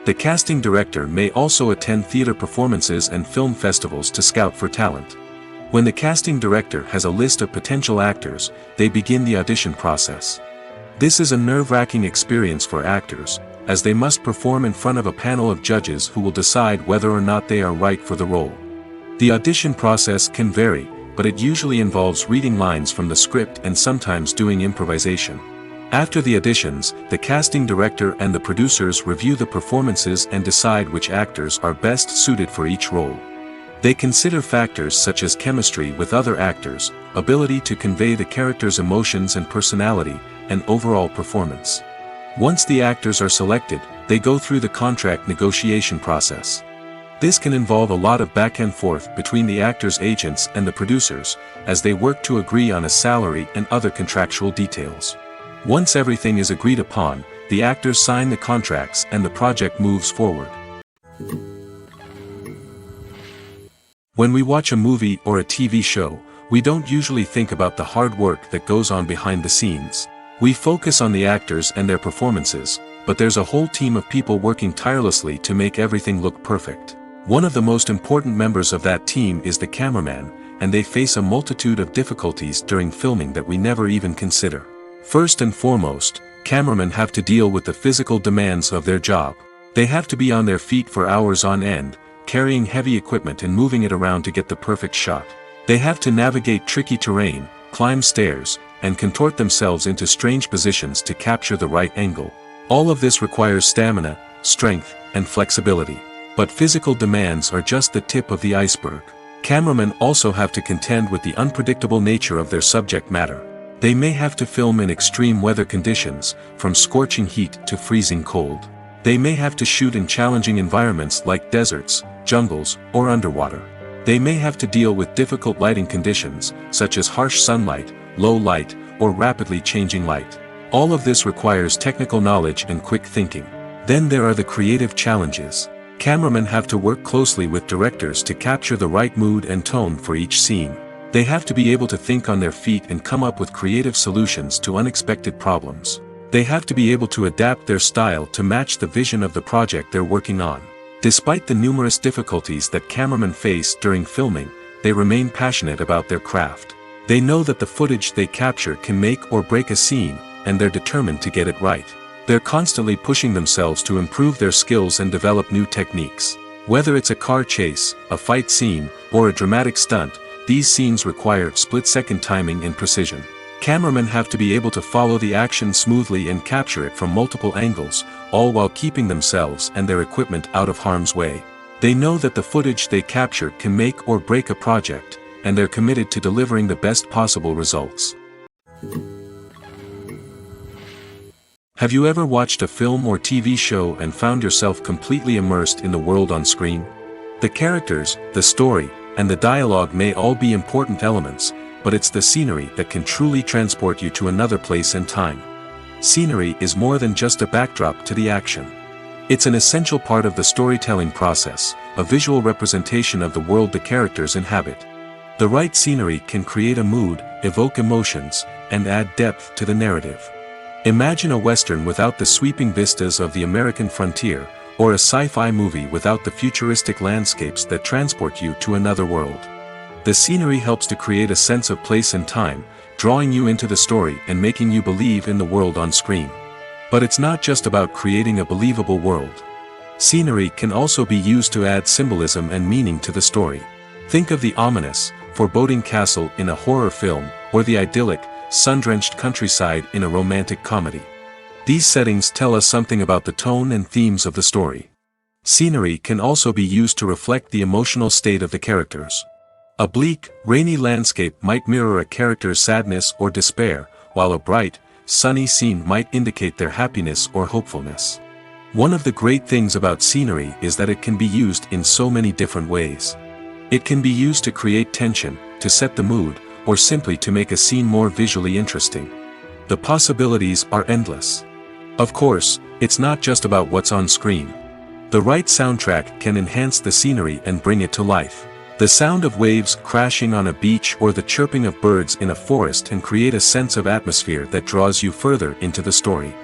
B: The casting director may also attend theater performances and film festivals to scout for talent. When the casting director has a list of potential actors, they begin the audition process. This is a nerve-wracking experience for actors, as they must perform in front of a panel of judges who will decide whether or not they are right for the role. The audition process can vary, but it usually involves reading lines from the script and sometimes doing improvisation. After the auditions, the casting director and the producers review the performances and decide which actors are best suited for each role. They consider factors such as chemistry with other actors, ability to convey the character's emotions and personality, and overall performance. Once the actors are selected, they go through the contract negotiation process. This can involve a lot of back and forth between the actors' agents and the producers, as they work to agree on a salary and other contractual details. Once everything is agreed upon, the actors sign the contracts and the project moves forward. When we watch a movie or a TV show, we don't usually think about the hard work that goes on behind the scenes. We focus on the actors and their performances, but there's a whole team of people working tirelessly to make everything look perfect. One of the most important members of that team is the cameraman, and they face a multitude of difficulties during filming that we never even consider. First and foremost, cameramen have to deal with the physical demands of their job. They have to be on their feet for hours on end, carrying heavy equipment and moving it around to get the perfect shot. They have to navigate tricky terrain, climb stairs, and contort themselves into strange positions to capture the right angle. All of this requires stamina, strength, and flexibility. But physical demands are just the tip of the iceberg. Cameramen also have to contend with the unpredictable nature of their subject matter. They may have to film in extreme weather conditions, from scorching heat to freezing cold. They may have to shoot in challenging environments like deserts, jungles, or underwater. They may have to deal with difficult lighting conditions, such as harsh sunlight, low light, or rapidly changing light. All of this requires technical knowledge and quick thinking. Then there are the creative challenges. Cameramen have to work closely with directors to capture the right mood and tone for each scene. They have to be able to think on their feet and come up with creative solutions to unexpected problems. They have to be able to adapt their style to match the vision of the project they're working on. Despite the numerous difficulties that cameramen face during filming, they remain passionate about their craft. They know that the footage they capture can make or break a scene, and they're determined to get it right. They're constantly pushing themselves to improve their skills and develop new techniques. Whether it's a car chase, a fight scene, or a dramatic stunt, these scenes require split-second timing and precision. Cameramen have to be able to follow the action smoothly and capture it from multiple angles, all while keeping themselves and their equipment out of harm's way. They know that the footage they capture can make or break a project, and they're committed to delivering the best possible results. Have you ever watched a film or TV show and found yourself completely immersed in the world on screen? The characters, the story, and the dialogue may all be important elements, but it's the scenery that can truly transport you to another place and time. Scenery is more than just a backdrop to the action. It's an essential part of the storytelling process, a visual representation of the world the characters inhabit. The right scenery can create a mood, evoke emotions, and add depth to the narrative. Imagine a Western without the sweeping vistas of the American frontier, or a sci-fi movie without the futuristic landscapes that transport you to another world. The scenery helps to create a sense of place and time, drawing you into the story and making you believe in the world on screen. But it's not just about creating a believable world. Scenery can also be used to add symbolism and meaning to the story. Think of the ominous, foreboding castle in a horror film, or the idyllic, sun-drenched countryside in a romantic comedy. These settings tell us something about the tone and themes of the story. Scenery can also be used to reflect the emotional state of the characters. A bleak, rainy landscape might mirror a character's sadness or despair, while a bright, sunny scene might indicate their happiness or hopefulness. One of the great things about scenery is that it can be used in so many different ways. It can be used to create tension, to set the mood, or simply to make a scene more visually interesting. The possibilities are endless. Of course, it's not just about what's on screen. The right soundtrack can enhance the scenery and bring it to life. The sound of waves crashing on a beach or the chirping of birds in a forest can create a sense of atmosphere that draws you further into the story.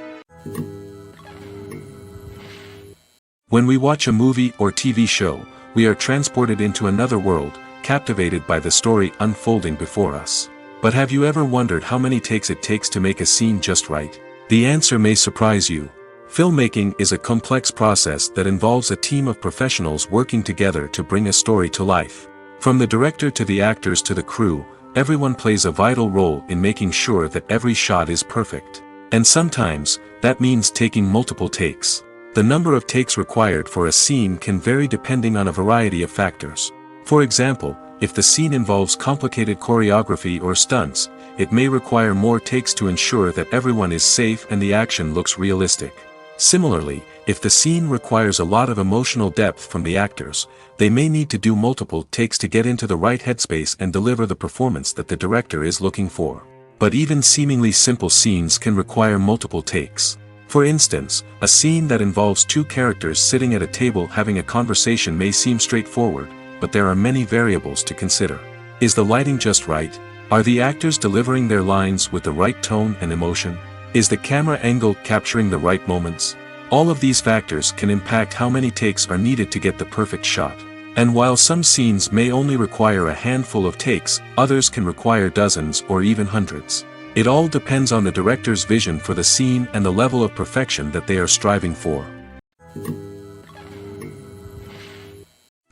B: When we watch a movie or TV show, we are transported into another world, captivated by the story unfolding before us. But have you ever wondered how many takes it takes to make a scene just right? The answer may surprise you. Filmmaking is a complex process that involves a team of professionals working together to bring a story to life. From the director to the actors to the crew, everyone plays a vital role in making sure that every shot is perfect. And sometimes, that means taking multiple takes. The number of takes required for a scene can vary depending on a variety of factors. For example, if the scene involves complicated choreography or stunts, it may require more takes to ensure that everyone is safe and the action looks realistic. Similarly, if the scene requires a lot of emotional depth from the actors, they may need to do multiple takes to get into the right headspace and deliver the performance that the director is looking for. But even seemingly simple scenes can require multiple takes. For instance, a scene that involves two characters sitting at a table having a conversation may seem straightforward, but there are many variables to consider. Is the lighting just right? Are the actors delivering their lines with the right tone and emotion? Is the camera angle capturing the right moments? All of these factors can impact how many takes are needed to get the perfect shot. And while some scenes may only require a handful of takes, others can require dozens or even hundreds. It all depends on the director's vision for the scene and the level of perfection that they are striving for.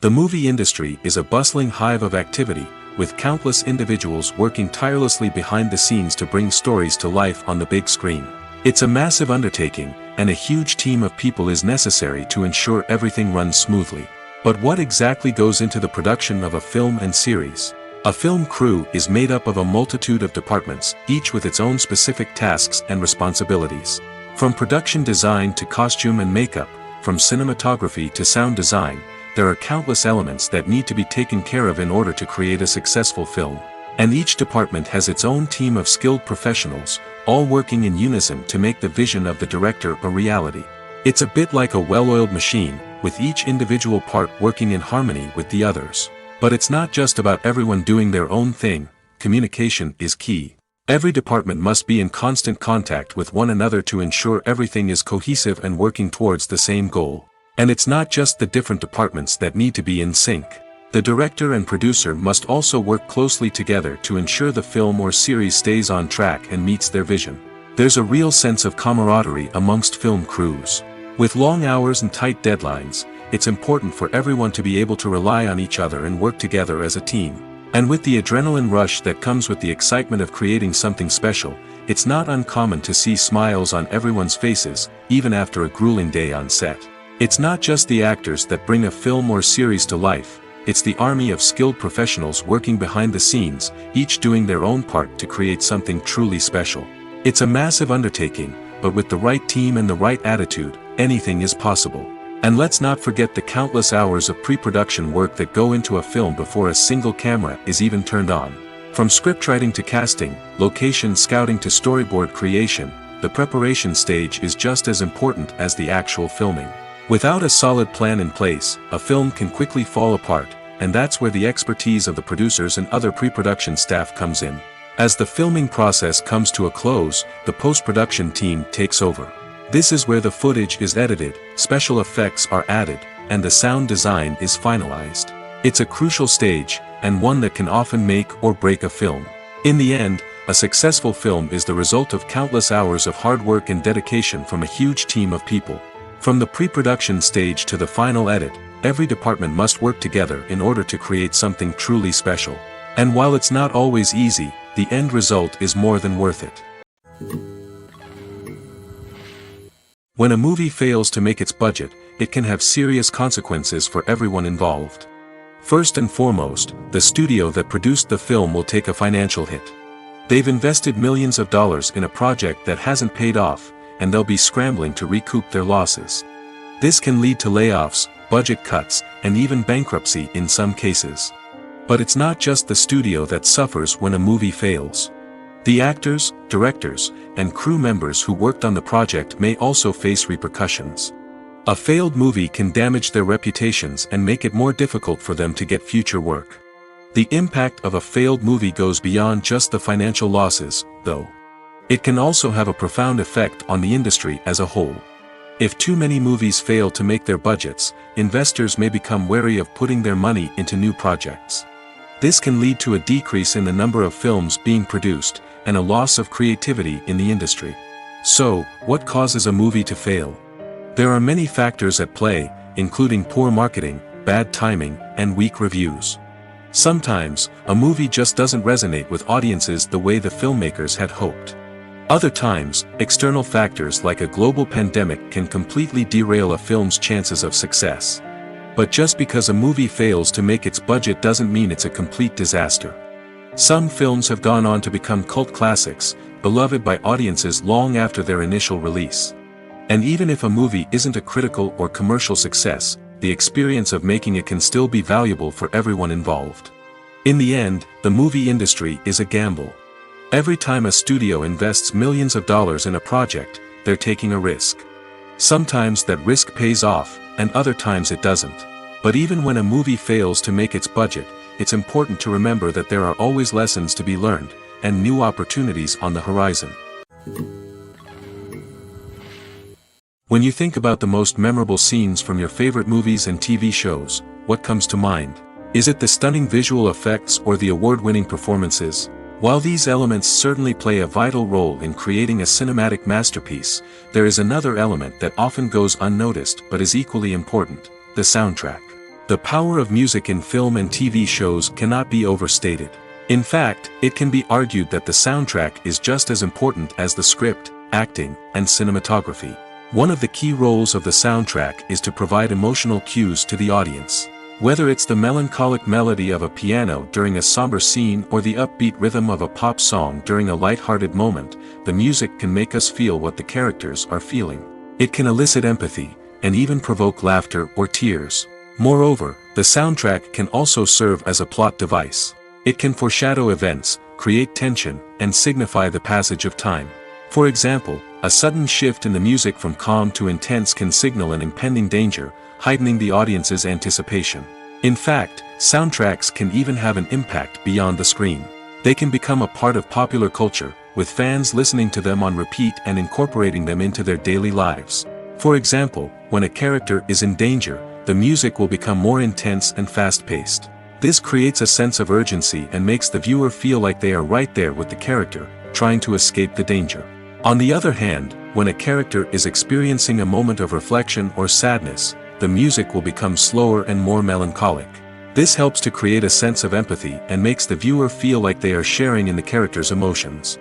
B: The movie industry is a bustling hive of activity, with countless individuals working tirelessly behind the scenes to bring stories to life on the big screen. It's a massive undertaking, and a huge team of people is necessary to ensure everything runs smoothly. But what exactly goes into the production of a film and series? A film crew is made up of a multitude of departments, each with its own specific tasks and responsibilities. From production design to costume and makeup, from cinematography to sound design, there are countless elements that need to be taken care of in order to create a successful film. And each department has its own team of skilled professionals, all working in unison to make the vision of the director a reality. It's a bit like a well-oiled machine, with each individual part working in harmony with the others. But it's not just about everyone doing their own thing. Communication is key. Every department must be in constant contact with one another to ensure everything is cohesive and working towards the same goal. And it's not just the different departments that need to be in sync. The director and producer must also work closely together to ensure the film or series stays on track and meets their vision. There's a real sense of camaraderie amongst film crews. With long hours and tight deadlines, it's important for everyone to be able to rely on each other and work together as a team. And with the adrenaline rush that comes with the excitement of creating something special, it's not uncommon to see smiles on everyone's faces, even after a grueling day on set. It's not just the actors that bring a film or series to life. It's the army of skilled professionals working behind the scenes, each doing their own part to create something truly special. It's a massive undertaking, but with the right team and the right attitude, anything is possible. And let's not forget the countless hours of pre-production work that go into a film before a single camera is even turned on. From scriptwriting to casting, location scouting to storyboard creation, the preparation stage is just as important as the actual filming. Without a solid plan in place, a film can quickly fall apart, and that's where the expertise of the producers and other pre-production staff comes in. As the filming process comes to a close, the post-production team takes over. This is where the footage is edited, special effects are added, and the sound design is finalized. It's a crucial stage, and one that can often make or break a film. In the end, a successful film is the result of countless hours of hard work and dedication from a huge team of people. From the pre-production stage to the final edit, every department must work together in order to create something truly special. And while it's not always easy, the end result is more than worth it. When a movie fails to make its budget, it can have serious consequences for everyone involved. First and foremost, the studio that produced the film will take a financial hit. They've invested millions of dollars in a project that hasn't paid off, and they'll be scrambling to recoup their losses. This can lead to layoffs, budget cuts, and even bankruptcy in some cases. But it's not just the studio that suffers when a movie fails. The actors, directors, and crew members who worked on the project may also face repercussions. A failed movie can damage their reputations and make it more difficult for them to get future work. The impact of a failed movie goes beyond just the financial losses, though. It can also have a profound effect on the industry as a whole. If too many movies fail to make their budgets, investors may become wary of putting their money into new projects. This can lead to a decrease in the number of films being produced, and a loss of creativity in the industry. So, what causes a movie to fail? There are many factors at play, including poor marketing, bad timing, and weak reviews. Sometimes, a movie just doesn't resonate with audiences the way the filmmakers had hoped. Other times, external factors like a global pandemic can completely derail a film's chances of success. But just because a movie fails to make its budget doesn't mean it's a complete disaster. Some films have gone on to become cult classics, beloved by audiences long after their initial release. And even if a movie isn't a critical or commercial success, the experience of making it can still be valuable for everyone involved. In the end, the movie industry is a gamble. Every time a studio invests millions of dollars in a project, they're taking a risk. Sometimes that risk pays off, and other times it doesn't. But even when a movie fails to make its budget, it's important to remember that there are always lessons to be learned, and new opportunities on the horizon. When you think about the most memorable scenes from your favorite movies and TV shows, what comes to mind? Is it the stunning visual effects or the award-winning performances? While these elements certainly play a vital role in creating a cinematic masterpiece, there is another element that often goes unnoticed but is equally important: the soundtrack. The power of music in film and TV shows cannot be overstated. In fact, it can be argued that the soundtrack is just as important as the script, acting, and cinematography. One of the key roles of the soundtrack is to provide emotional cues to the audience. Whether it's the melancholic melody of a piano during a somber scene or the upbeat rhythm of a pop song during a light-hearted moment, the music can make us feel what the characters are feeling. It can elicit empathy, and even provoke laughter or tears. Moreover, the soundtrack can also serve as a plot device. It can foreshadow events, create tension, and signify the passage of time. For example, a sudden shift in the music from calm to intense can signal an impending danger, heightening the audience's anticipation. In fact, soundtracks can even have an impact beyond the screen. They can become a part of popular culture, with fans listening to them on repeat and incorporating them into their daily lives. For example, when a character is in danger, the music will become more intense and fast-paced. This creates a sense of urgency and makes the viewer feel like they are right there with the character, trying to escape the danger. On the other hand, when a character is experiencing a moment of reflection or sadness, the music will become slower and more melancholic. This helps to create a sense of empathy and makes the viewer feel like they are sharing in the character's emotions.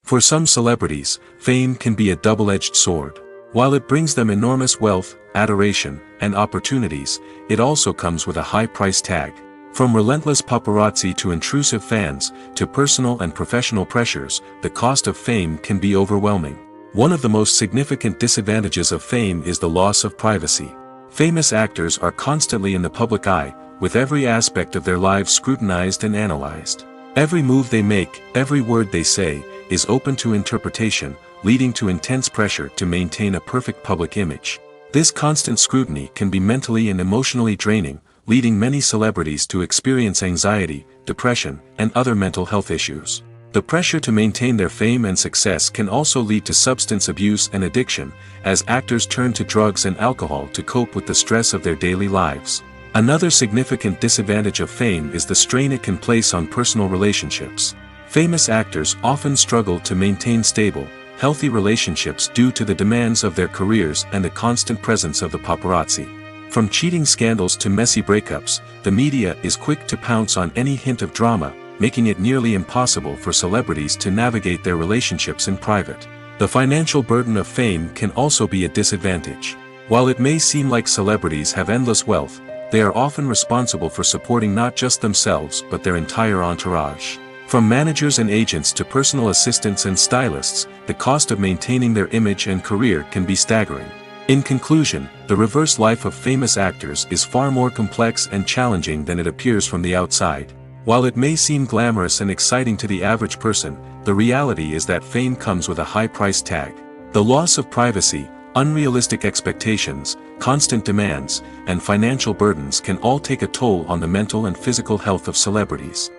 B: For some celebrities, fame can be a double-edged sword. While it brings them enormous wealth, adoration, and opportunities, it also comes with a high price tag. From relentless paparazzi to intrusive fans, to personal and professional pressures, the cost of fame can be overwhelming. One of the most significant disadvantages of fame is the loss of privacy. Famous actors are constantly in the public eye, with every aspect of their lives scrutinized and analyzed. Every move they make, every word they say, is open to interpretation, leading to intense pressure to maintain a perfect public image. This constant scrutiny can be mentally and emotionally draining, leading many celebrities to experience anxiety, depression, and other mental health issues. The pressure to maintain their fame and success can also lead to substance abuse and addiction, as actors turn to drugs and alcohol to cope with the stress of their daily lives. Another significant disadvantage of fame is the strain it can place on personal relationships. Famous actors often struggle to maintain stable, healthy relationships due to the demands of their careers and the constant presence of the paparazzi. From cheating scandals to messy breakups, the media is quick to pounce on any hint of drama, making it nearly impossible for celebrities to navigate their relationships in private. The financial burden of fame can also be a disadvantage. While it may seem like celebrities have endless wealth, they are often responsible for supporting not just themselves but their entire entourage. From managers and agents to personal assistants and stylists, the cost of maintaining their image and career can be staggering. In conclusion, the reverse life of famous actors is far more complex and challenging than it appears from the outside. While it may seem glamorous and exciting to the average person, the reality is that fame comes with a high price tag. The loss of privacy, unrealistic expectations, constant demands, and financial burdens can all take a toll on the mental and physical health of celebrities.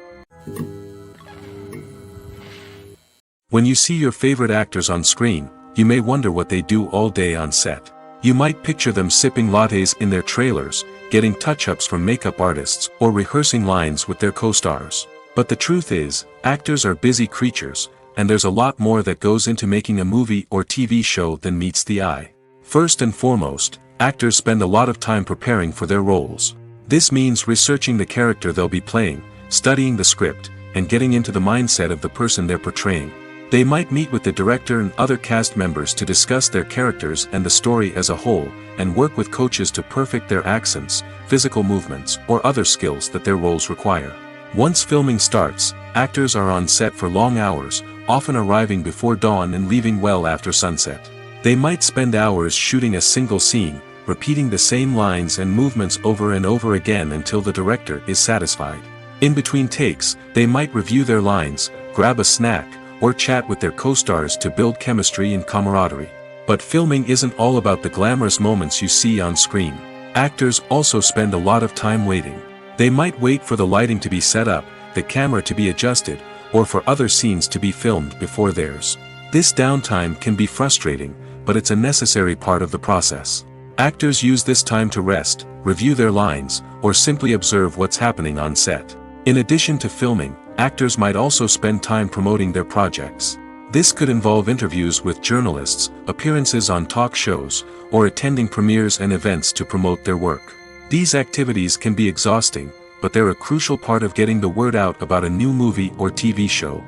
B: When you see your favorite actors on screen, you may wonder what they do all day on set. You might picture them sipping lattes in their trailers, getting touch-ups from makeup artists, or rehearsing lines with their co-stars. But the truth is, actors are busy creatures, and there's a lot more that goes into making a movie or TV show than meets the eye. First and foremost, actors spend a lot of time preparing for their roles. This means researching the character they'll be playing, studying the script, and getting into the mindset of the person they're portraying. They might meet with the director and other cast members to discuss their characters and the story as a whole, and work with coaches to perfect their accents, physical movements, or other skills that their roles require. Once filming starts, actors are on set for long hours, often arriving before dawn and leaving well after sunset. They might spend hours shooting a single scene, repeating the same lines and movements over and over again until the director is satisfied. In between takes, they might review their lines, grab a snack, or chat with their co-stars to build chemistry and camaraderie. But filming isn't all about the glamorous moments you see on screen. Actors also spend a lot of time waiting. They might wait for the lighting to be set up, the camera to be adjusted, or for other scenes to be filmed before theirs. This downtime can be frustrating, but it's a necessary part of the process. Actors use this time to rest, review their lines, or simply observe what's happening on set. In addition to filming, actors might also spend time promoting their projects. This could involve interviews with journalists, appearances on talk shows, or attending premieres and events to promote their work. These activities can be exhausting, but they're a crucial part of getting the word out about a new movie or TV show.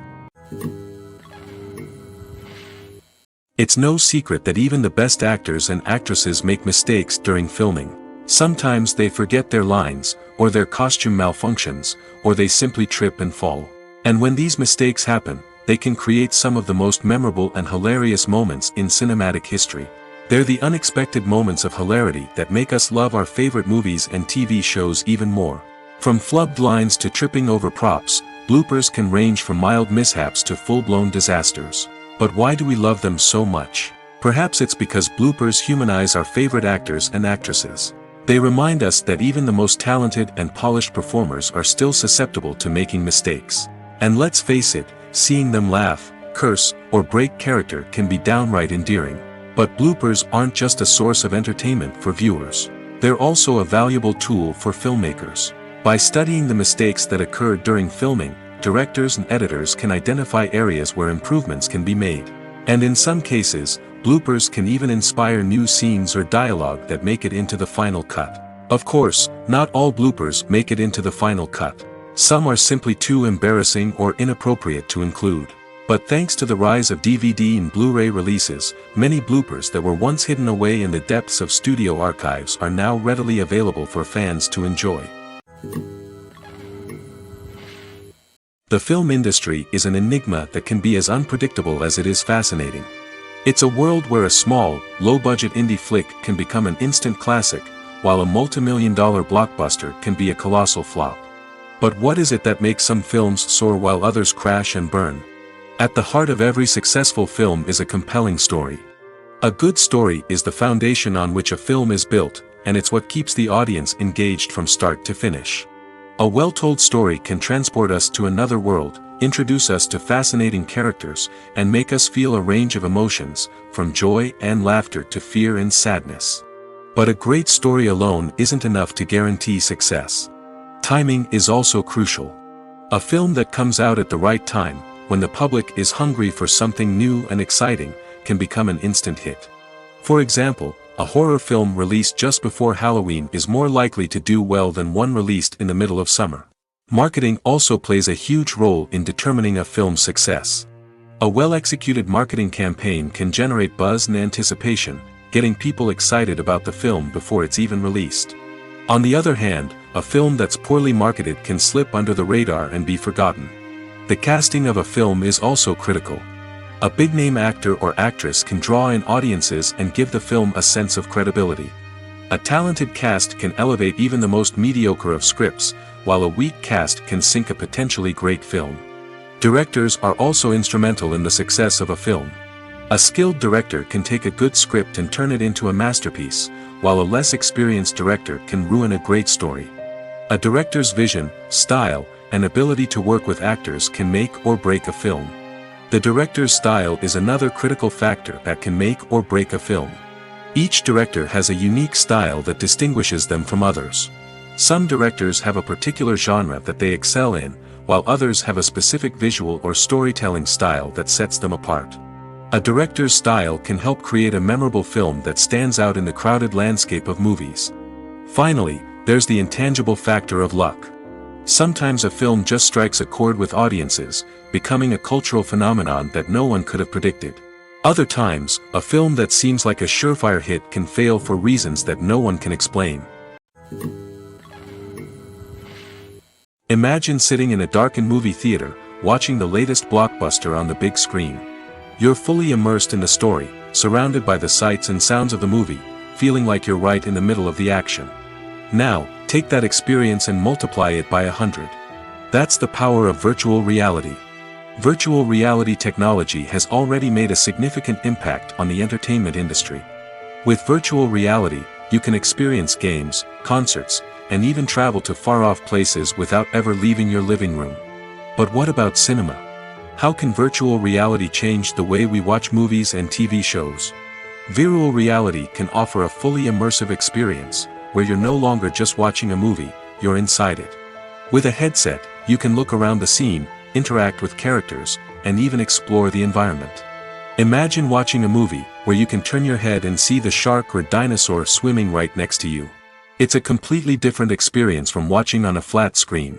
B: It's no secret that even the best actors and actresses make mistakes during filming. Sometimes they forget their lines, or their costume malfunctions, or they simply trip and fall. And when these mistakes happen, they can create some of the most memorable and hilarious moments in cinematic history. They're the unexpected moments of hilarity that make us love our favorite movies and TV shows even more. From flubbed lines to tripping over props, bloopers can range from mild mishaps to full-blown disasters. But why do we love them so much? Perhaps it's because bloopers humanize our favorite actors and actresses. They remind us that even the most talented and polished performers are still susceptible to making mistakes. And let's face it, seeing them laugh, curse, or break character can be downright endearing. But bloopers aren't just a source of entertainment for viewers. They're also a valuable tool for filmmakers. By studying the mistakes that occurred during filming, directors and editors can identify areas where improvements can be made. And in some cases, bloopers can even inspire new scenes or dialogue that make it into the final cut. Of course, not all bloopers make it into the final cut. Some are simply too embarrassing or inappropriate to include. But thanks to the rise of DVD and Blu-ray releases, many bloopers that were once hidden away in the depths of studio archives are now readily available for fans to enjoy. The film industry is an enigma that can be as unpredictable as it is fascinating. It's a world where a small, low-budget indie flick can become an instant classic, while a multi-million-dollar blockbuster can be a colossal flop. But what is it that makes some films soar while others crash and burn? At the heart of every successful film is a compelling story. A good story is the foundation on which a film is built, and it's what keeps the audience engaged from start to finish. A well-told story can transport us to another world, introduce us to fascinating characters, and make us feel a range of emotions, from joy and laughter to fear and sadness. But a great story alone isn't enough to guarantee success. Timing is also crucial. A film that comes out at the right time, when the public is hungry for something new and exciting, can become an instant hit. For example, a horror film released just before Halloween is more likely to do well than one released in the middle of summer. Marketing also plays a huge role in determining a film's success. A well-executed marketing campaign can generate buzz and anticipation, getting people excited about the film before it's even released. On the other hand, a film that's poorly marketed can slip under the radar and be forgotten. The casting of a film is also critical. A big-name actor or actress can draw in audiences and give the film a sense of credibility. A talented cast can elevate even the most mediocre of scripts, while a weak cast can sink a potentially great film. Directors are also instrumental in the success of a film. A skilled director can take a good script and turn it into a masterpiece, while a less experienced director can ruin a great story. A director's vision, style, and ability to work with actors can make or break a film. The director's style is another critical factor that can make or break a film. Each director has a unique style that distinguishes them from others. Some directors have a particular genre that they excel in, while others have a specific visual or storytelling style that sets them apart. A director's style can help create a memorable film that stands out in the crowded landscape of movies. Finally, there's the intangible factor of luck. Sometimes a film just strikes a chord with audiences, becoming a cultural phenomenon that no one could have predicted. Other times, a film that seems like a surefire hit can fail for reasons that no one can explain. Imagine sitting in a darkened movie theater, watching the latest blockbuster on the big screen. You're fully immersed in the story, surrounded by the sights and sounds of the movie, feeling like you're right in the middle of the action. Now, take that experience and multiply it by 100. That's the power of virtual reality. Virtual reality technology has already made a significant impact on the entertainment industry. With virtual reality, you can experience games, concerts, and even travel to far-off places without ever leaving your living room. But what about cinema? How can virtual reality change the way we watch movies and TV shows? Virtual reality can offer a fully immersive experience, where you're no longer just watching a movie, you're inside it. With a headset, you can look around the scene, interact with characters, and even explore the environment. Imagine watching a movie where you can turn your head and see the shark or dinosaur swimming right next to you. It's a completely different experience from watching on a flat screen.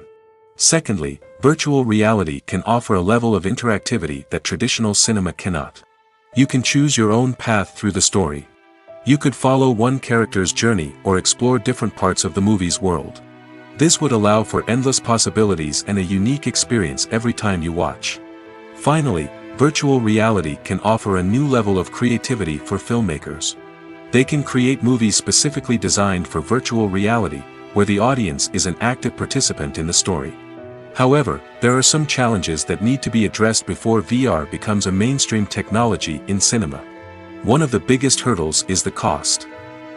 B: Secondly, virtual reality can offer a level of interactivity that traditional cinema cannot. You can choose your own path through the story. You could follow one character's journey or explore different parts of the movie's world. This would allow for endless possibilities and a unique experience every time you watch. Finally, virtual reality can offer a new level of creativity for filmmakers. They can create movies specifically designed for virtual reality, where the audience is an active participant in the story. However, there are some challenges that need to be addressed before VR becomes a mainstream technology in cinema. One of the biggest hurdles is the cost.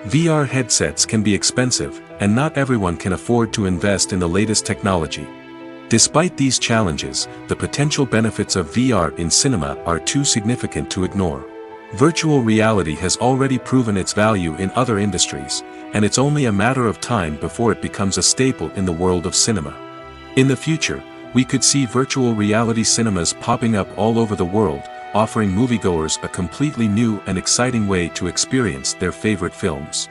B: VR headsets can be expensive, and not everyone can afford to invest in the latest technology. Despite these challenges, the potential benefits of VR in cinema are too significant to ignore. Virtual reality has already proven its value in other industries, and it's only a matter of time before it becomes a staple in the world of cinema. In the future, we could see virtual reality cinemas popping up all over the world, offering moviegoers a completely new and exciting way to experience their favorite films.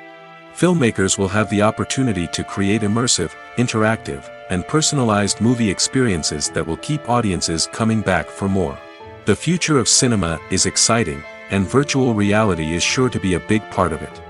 B: Filmmakers will have the opportunity to create immersive, interactive, and personalized movie experiences that will keep audiences coming back for more. The future of cinema is exciting, and virtual reality is sure to be a big part of it.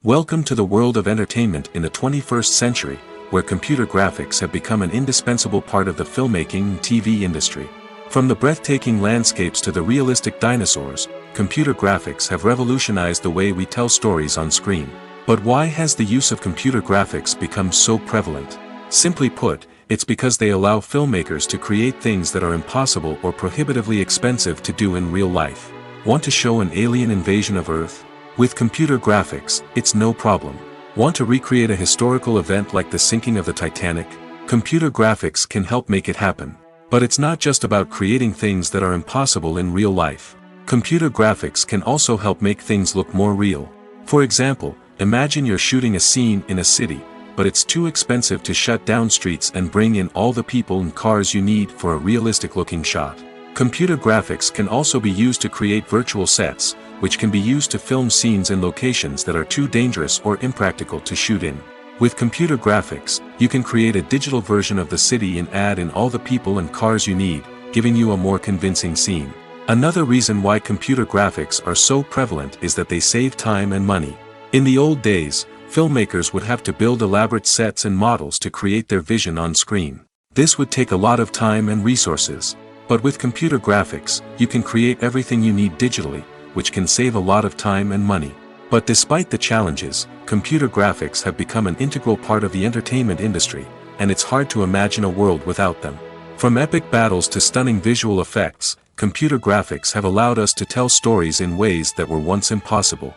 B: Welcome to the world of entertainment in the 21st century, where computer graphics have become an indispensable part of the filmmaking and TV industry. From the breathtaking landscapes to the realistic dinosaurs, computer graphics have revolutionized the way we tell stories on screen. But why has the use of computer graphics become so prevalent? Simply put, it's because they allow filmmakers to create things that are impossible or prohibitively expensive to do in real life. Want to show an alien invasion of Earth? With computer graphics, it's no problem. Want to recreate a historical event like the sinking of the Titanic? Computer graphics can help make it happen. But it's not just about creating things that are impossible in real life. Computer graphics can also help make things look more real. For example, imagine you're shooting a scene in a city, but it's too expensive to shut down streets and bring in all the people and cars you need for a realistic-looking shot. Computer graphics can also be used to create virtual sets, which can be used to film scenes in locations that are too dangerous or impractical to shoot in. With computer graphics, you can create a digital version of the city and add in all the people and cars you need, giving you a more convincing scene. Another reason why computer graphics are so prevalent is that they save time and money. In the old days, filmmakers would have to build elaborate sets and models to create their vision on screen. This would take a lot of time and resources. But with computer graphics, you can create everything you need digitally, which can save a lot of time and money. But despite the challenges, computer graphics have become an integral part of the entertainment industry, and it's hard to imagine a world without them. From epic battles to stunning visual effects, computer graphics have allowed us to tell stories in ways that were once impossible.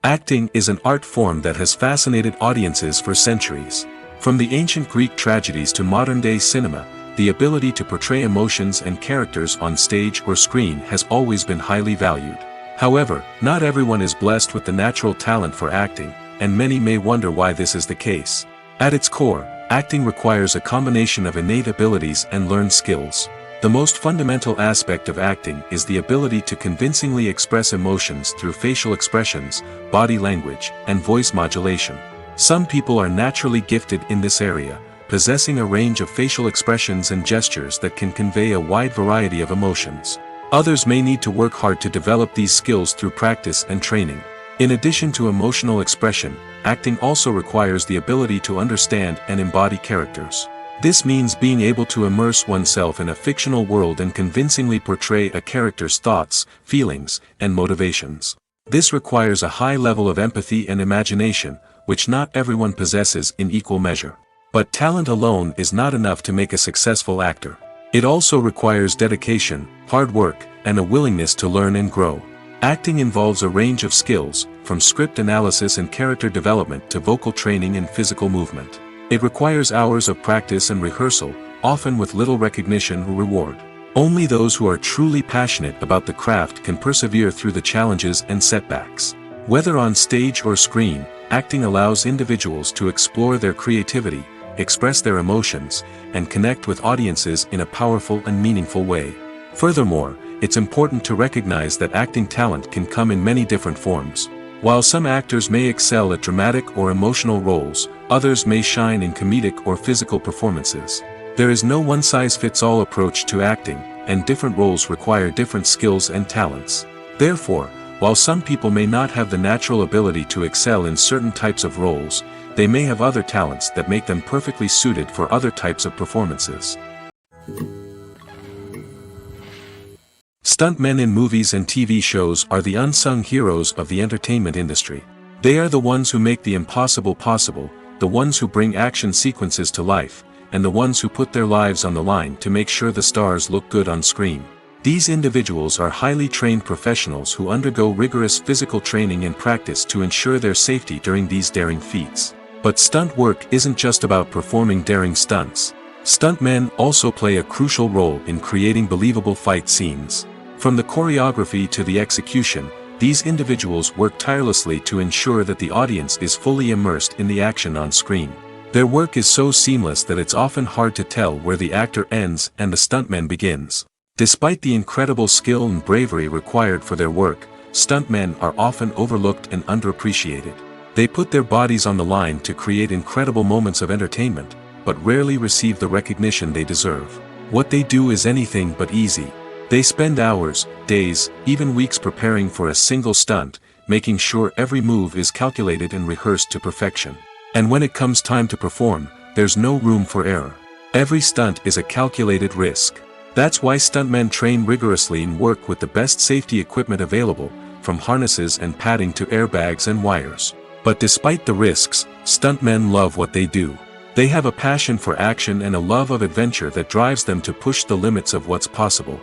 B: Acting is an art form that has fascinated audiences for centuries. From the ancient Greek tragedies to modern-day cinema, the ability to portray emotions and characters on stage or screen has always been highly valued. However, not everyone is blessed with the natural talent for acting, and many may wonder why this is the case. At its core, acting requires a combination of innate abilities and learned skills. The most fundamental aspect of acting is the ability to convincingly express emotions through facial expressions, body language, and voice modulation. Some people are naturally gifted in this area, possessing a range of facial expressions and gestures that can convey a wide variety of emotions. Others may need to work hard to develop these skills through practice and training. In addition to emotional expression, acting also requires the ability to understand and embody characters. This means being able to immerse oneself in a fictional world and convincingly portray a character's thoughts, feelings, and motivations. This requires a high level of empathy and imagination, which not everyone possesses in equal measure. But talent alone is not enough to make a successful actor. It also requires dedication, hard work, and a willingness to learn and grow. Acting involves a range of skills, from script analysis and character development to vocal training and physical movement. It requires hours of practice and rehearsal, often with little recognition or reward. Only those who are truly passionate about the craft can persevere through the challenges and setbacks. Whether on stage or screen, acting allows individuals to explore their creativity, express their emotions, and connect with audiences in a powerful and meaningful way. Furthermore, it's important to recognize that acting talent can come in many different forms. While some actors may excel at dramatic or emotional roles, others may shine in comedic or physical performances. There is no one-size-fits-all approach to acting, and different roles require different skills and talents. Therefore, while some people may not have the natural ability to excel in certain types of roles, they may have other talents that make them perfectly suited for other types of performances. Stuntmen in movies and TV shows are the unsung heroes of the entertainment industry. They are the ones who make the impossible possible, the ones who bring action sequences to life, and the ones who put their lives on the line to make sure the stars look good on screen. These individuals are highly trained professionals who undergo rigorous physical training and practice to ensure their safety during these daring feats. But stunt work isn't just about performing daring stunts. Stuntmen also play a crucial role in creating believable fight scenes. From the choreography to the execution, these individuals work tirelessly to ensure that the audience is fully immersed in the action on screen. Their work is so seamless that it's often hard to tell where the actor ends and the stuntman begins. Despite the incredible skill and bravery required for their work, stuntmen are often overlooked and underappreciated. They put their bodies on the line to create incredible moments of entertainment, but rarely receive the recognition they deserve. What they do is anything but easy. They spend hours, days, even weeks preparing for a single stunt, making sure every move is calculated and rehearsed to perfection. And when it comes time to perform, there's no room for error. Every stunt is a calculated risk. That's why stuntmen train rigorously and work with the best safety equipment available, from harnesses and padding to airbags and wires. But despite the risks, stuntmen love what they do. They have a passion for action and a love of adventure that drives them to push the limits of what's possible.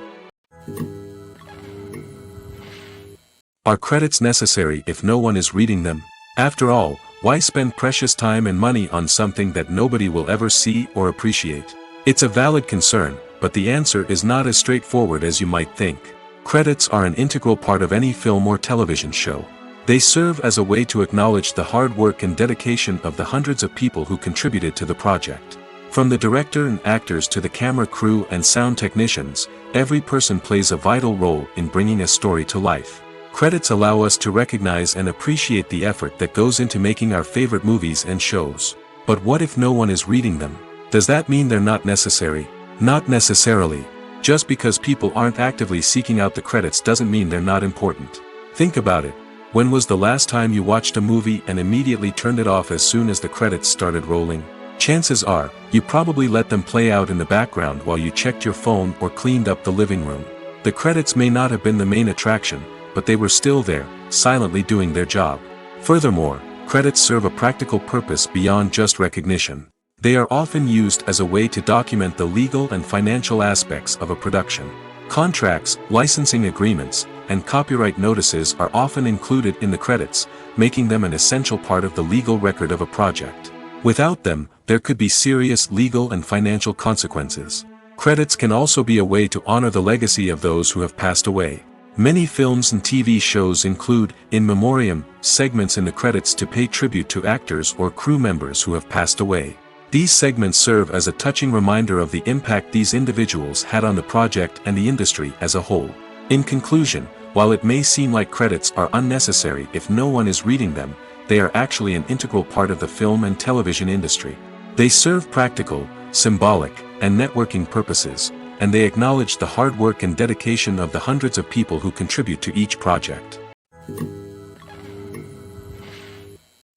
B: Are credits necessary if no one is reading them? After all, why spend precious time and money on something that nobody will ever see or appreciate? It's a valid concern, but the answer is not as straightforward as you might think. Credits are an integral part of any film or television show. They serve as a way to acknowledge the hard work and dedication of the hundreds of people who contributed to the project. From the director and actors to the camera crew and sound technicians, every person plays a vital role in bringing a story to life. Credits allow us to recognize and appreciate the effort that goes into making our favorite movies and shows. But what if no one is reading them? Does that mean they're not necessary? Not necessarily. Just because people aren't actively seeking out the credits doesn't mean they're not important. Think about it. When was the last time you watched a movie and immediately turned it off as soon as the credits started rolling? Chances are, you probably let them play out in the background while you checked your phone or cleaned up the living room. The credits may not have been the main attraction, but they were still there, silently doing their job. Furthermore, credits serve a practical purpose beyond just recognition. They are often used as a way to document the legal and financial aspects of a production. Contracts, licensing agreements, and copyright notices are often included in the credits, making them an essential part of the legal record of a project. Without them, there could be serious legal and financial consequences. Credits can also be a way to honor the legacy of those who have passed away. Many films and TV shows include, in memoriam, segments in the credits to pay tribute to actors or crew members who have passed away. These segments serve as a touching reminder of the impact these individuals had on the project and the industry as a whole. In conclusion, while it may seem like credits are unnecessary if no one is reading them, they are actually an integral part of the film and television industry. They serve practical, symbolic, and networking purposes, and they acknowledge the hard work and dedication of the hundreds of people who contribute to each project.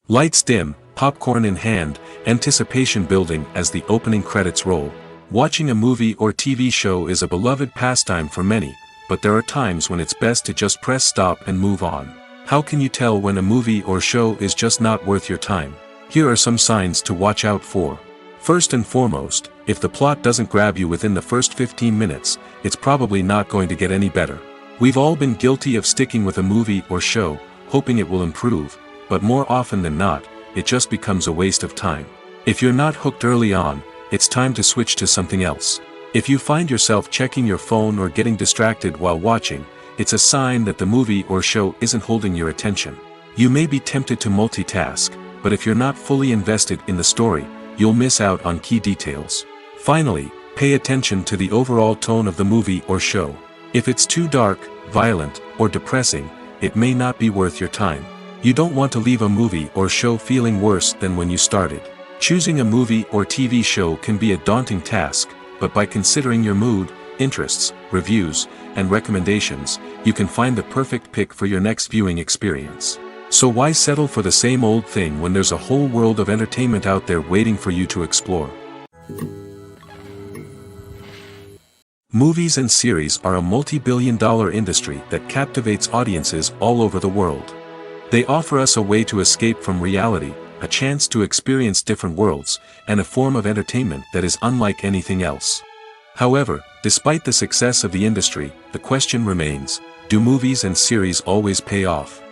B: Lights dim, popcorn in hand, anticipation building as the opening credits roll. Watching a movie or TV show is a beloved pastime for many, but there are times when it's best to just press stop and move on. How can you tell when a movie or show is just not worth your time? Here are some signs to watch out for. First and foremost, if the plot doesn't grab you within the first 15 minutes, it's probably not going to get any better. We've all been guilty of sticking with a movie or show, hoping it will improve, but more often than not, it just becomes a waste of time. If you're not hooked early on, it's time to switch to something else. If you find yourself checking your phone or getting distracted while watching, it's a sign that the movie or show isn't holding your attention. You may be tempted to multitask, but if you're not fully invested in the story, you'll miss out on key details. Finally, pay attention to the overall tone of the movie or show. If it's too dark, violent, or depressing, it may not be worth your time. You don't want to leave a movie or show feeling worse than when you started. Choosing a movie or TV show can be a daunting task, but by considering your mood, interests, reviews, and recommendations, you can find the perfect pick for your next viewing experience. So why settle for the same old thing when there's a whole world of entertainment out there waiting for you to explore? Movies and series are a multi-billion-dollar industry that captivates audiences all over the world. They offer us a way to escape from reality, a chance to experience different worlds, and a form of entertainment that is unlike anything else. However, despite the success of the industry, the question remains, do movies and series always pay off?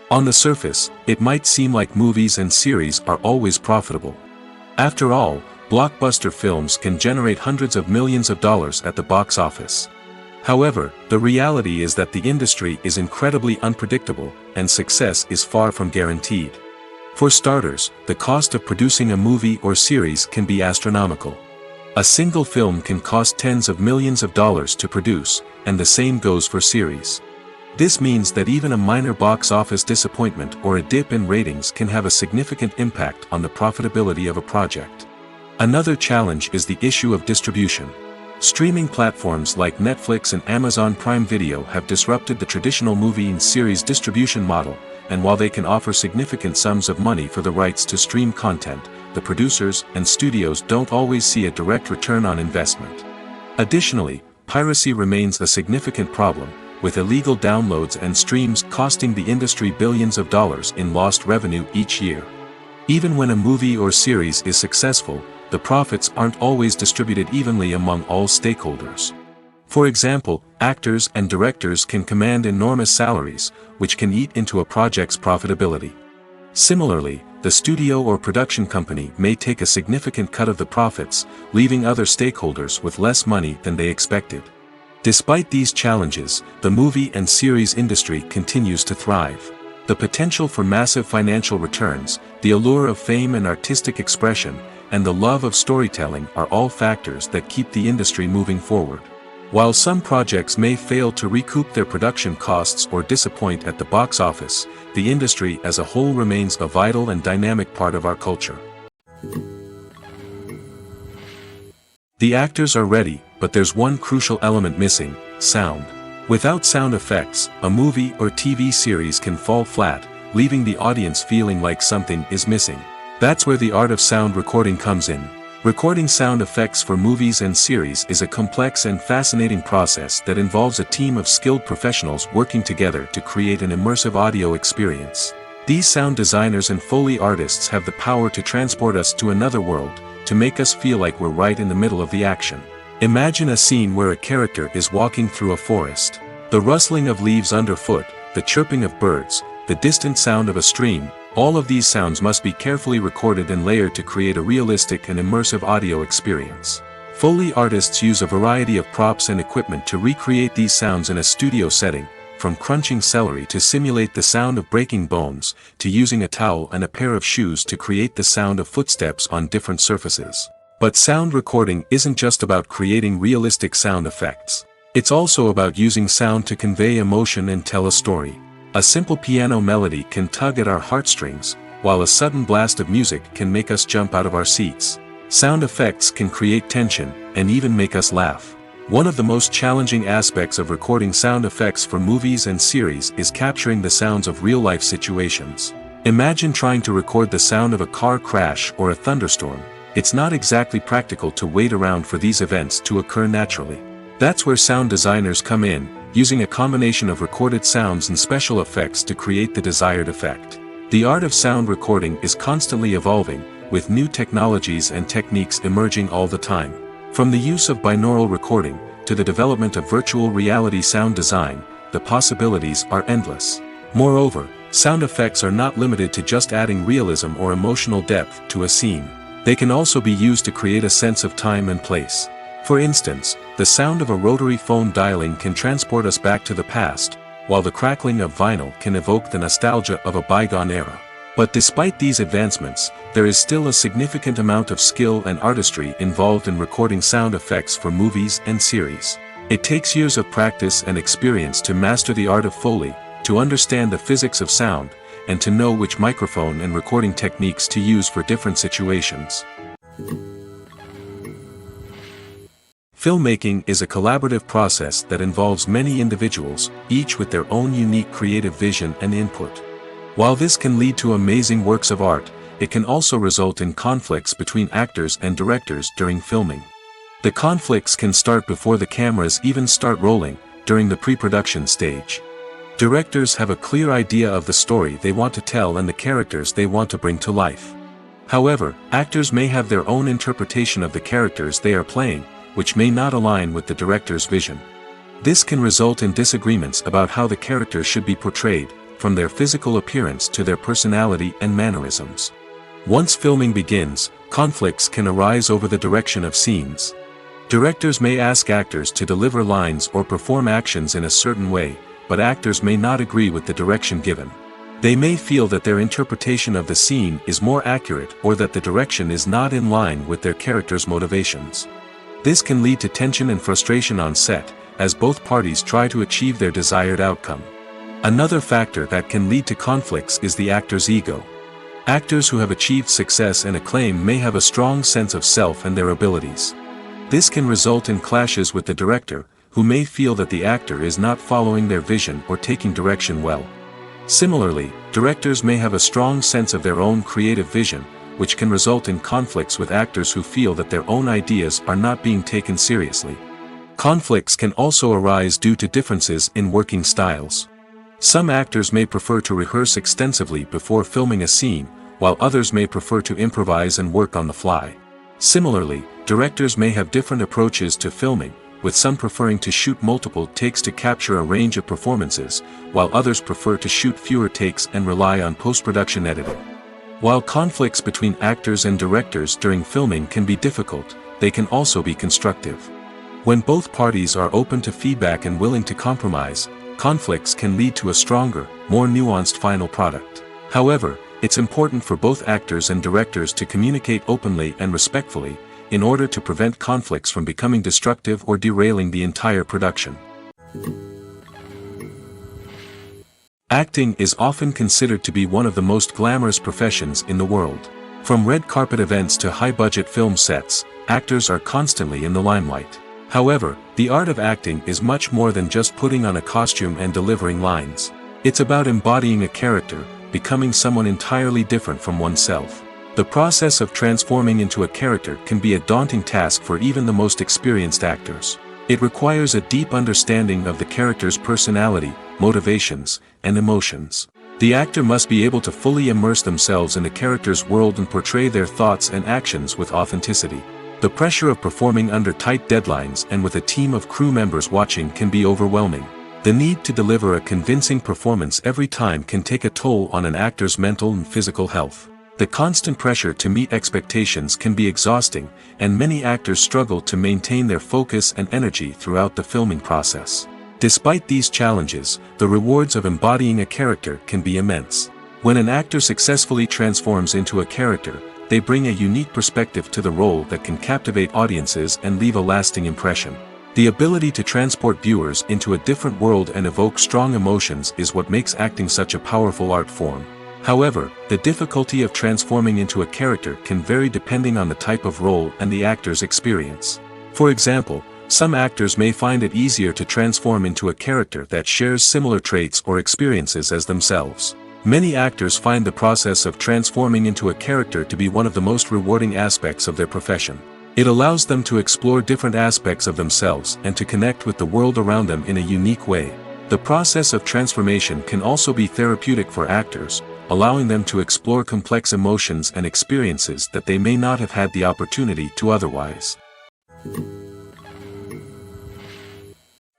B: On the surface, it might seem like movies and series are always profitable. After all, blockbuster films can generate hundreds of millions of dollars at the box office. However, the reality is that the industry is incredibly unpredictable, and success is far from guaranteed. For starters, the cost of producing a movie or series can be astronomical. A single film can cost tens of millions of dollars to produce, and the same goes for series. This means that even a minor box office disappointment or a dip in ratings can have a significant impact on the profitability of a project. Another challenge is the issue of distribution. Streaming platforms like Netflix and Amazon Prime Video have disrupted the traditional movie and series distribution model, and while they can offer significant sums of money for the rights to stream content, the producers and studios don't always see a direct return on investment. Additionally, piracy remains a significant problem, with illegal downloads and streams costing the industry billions of dollars in lost revenue each year. Even when a movie or series is successful, the profits aren't always distributed evenly among all stakeholders. For example, actors and directors can command enormous salaries, which can eat into a project's profitability. Similarly, the studio or production company may take a significant cut of the profits, leaving other stakeholders with less money than they expected. Despite these challenges, the movie and series industry continues to thrive. The potential for massive financial returns, the allure of fame and artistic expression, and the love of storytelling are all factors that keep the industry moving forward. While some projects may fail to recoup their production costs or disappoint at the box office, the industry as a whole remains a vital and dynamic part of our culture. The actors are ready, but there's one crucial element missing: sound. Without sound effects, a movie or TV series can fall flat, leaving the audience feeling like something is missing. That's where the art of sound recording comes in. Recording sound effects for movies and series is a complex and fascinating process that involves a team of skilled professionals working together to create an immersive audio experience. These sound designers and Foley artists have the power to transport us to another world, to make us feel like we're right in the middle of the action. Imagine a scene where a character is walking through a forest. The rustling of leaves underfoot, the chirping of birds, the distant sound of a stream, all of these sounds must be carefully recorded and layered to create a realistic and immersive audio experience. Foley artists use a variety of props and equipment to recreate these sounds in a studio setting, from crunching celery to simulate the sound of breaking bones, to using a towel and a pair of shoes to create the sound of footsteps on different surfaces. But sound recording isn't just about creating realistic sound effects. It's also about using sound to convey emotion and tell a story. A simple piano melody can tug at our heartstrings, while a sudden blast of music can make us jump out of our seats. Sound effects can create tension, and even make us laugh. One of the most challenging aspects of recording sound effects for movies and series is capturing the sounds of real-life situations. Imagine trying to record the sound of a car crash or a thunderstorm. It's not exactly practical to wait around for these events to occur naturally. That's where sound designers come in, using a combination of recorded sounds and special effects to create the desired effect. The art of sound recording is constantly evolving, with new technologies and techniques emerging all the time. From the use of binaural recording, to the development of virtual reality sound design, the possibilities are endless. Moreover, sound effects are not limited to just adding realism or emotional depth to a scene. They can also be used to create a sense of time and place. For instance, the sound of a rotary phone dialing can transport us back to the past, while the crackling of vinyl can evoke the nostalgia of a bygone era. But despite these advancements, there is still a significant amount of skill and artistry involved in recording sound effects for movies and series. It takes years of practice and experience to master the art of Foley, to understand the physics of sound, and to know which microphone and recording techniques to use for different situations. Filmmaking is a collaborative process that involves many individuals, each with their own unique creative vision and input. While this can lead to amazing works of art, it can also result in conflicts between actors and directors during filming. The conflicts can start before the cameras even start rolling, during the pre-production stage. Directors have a clear idea of the story they want to tell and the characters they want to bring to life. However, actors may have their own interpretation of the characters they are playing, which may not align with the director's vision. This can result in disagreements about how the characters should be portrayed, from their physical appearance to their personality and mannerisms. Once filming begins, conflicts can arise over the direction of scenes. Directors may ask actors to deliver lines or perform actions in a certain way, but actors may not agree with the direction given. They may feel that their interpretation of the scene is more accurate or that the direction is not in line with their character's motivations. This can lead to tension and frustration on set, as both parties try to achieve their desired outcome. Another factor that can lead to conflicts is the actor's ego. Actors who have achieved success and acclaim may have a strong sense of self and their abilities. This can result in clashes with the director, who may feel that the actor is not following their vision or taking direction well. Similarly, directors may have a strong sense of their own creative vision, which can result in conflicts with actors who feel that their own ideas are not being taken seriously. Conflicts can also arise due to differences in working styles. Some actors may prefer to rehearse extensively before filming a scene, while others may prefer to improvise and work on the fly. Similarly, directors may have different approaches to filming, with some preferring to shoot multiple takes to capture a range of performances, while others prefer to shoot fewer takes and rely on post-production editing. While conflicts between actors and directors during filming can be difficult, they can also be constructive. When both parties are open to feedback and willing to compromise, conflicts can lead to a stronger, more nuanced final product. However, it's important for both actors and directors to communicate openly and respectfully, in order to prevent conflicts from becoming destructive or derailing the entire production. Acting is often considered to be one of the most glamorous professions in the world. From red carpet events to high-budget film sets, actors are constantly in the limelight. However, the art of acting is much more than just putting on a costume and delivering lines. It's about embodying a character, becoming someone entirely different from oneself. The process of transforming into a character can be a daunting task for even the most experienced actors. It requires a deep understanding of the character's personality, motivations, and emotions. The actor must be able to fully immerse themselves in the character's world and portray their thoughts and actions with authenticity. The pressure of performing under tight deadlines and with a team of crew members watching can be overwhelming. The need to deliver a convincing performance every time can take a toll on an actor's mental and physical health. The constant pressure to meet expectations can be exhausting, and many actors struggle to maintain their focus and energy throughout the filming process. Despite these challenges, the rewards of embodying a character can be immense. When an actor successfully transforms into a character, they bring a unique perspective to the role that can captivate audiences and leave a lasting impression. The ability to transport viewers into a different world and evoke strong emotions is what makes acting such a powerful art form. However, the difficulty of transforming into a character can vary depending on the type of role and the actor's experience. For example, some actors may find it easier to transform into a character that shares similar traits or experiences as themselves. Many actors find the process of transforming into a character to be one of the most rewarding aspects of their profession. It allows them to explore different aspects of themselves and to connect with the world around them in a unique way. The process of transformation can also be therapeutic for actors, allowing them to explore complex emotions and experiences that they may not have had the opportunity to otherwise.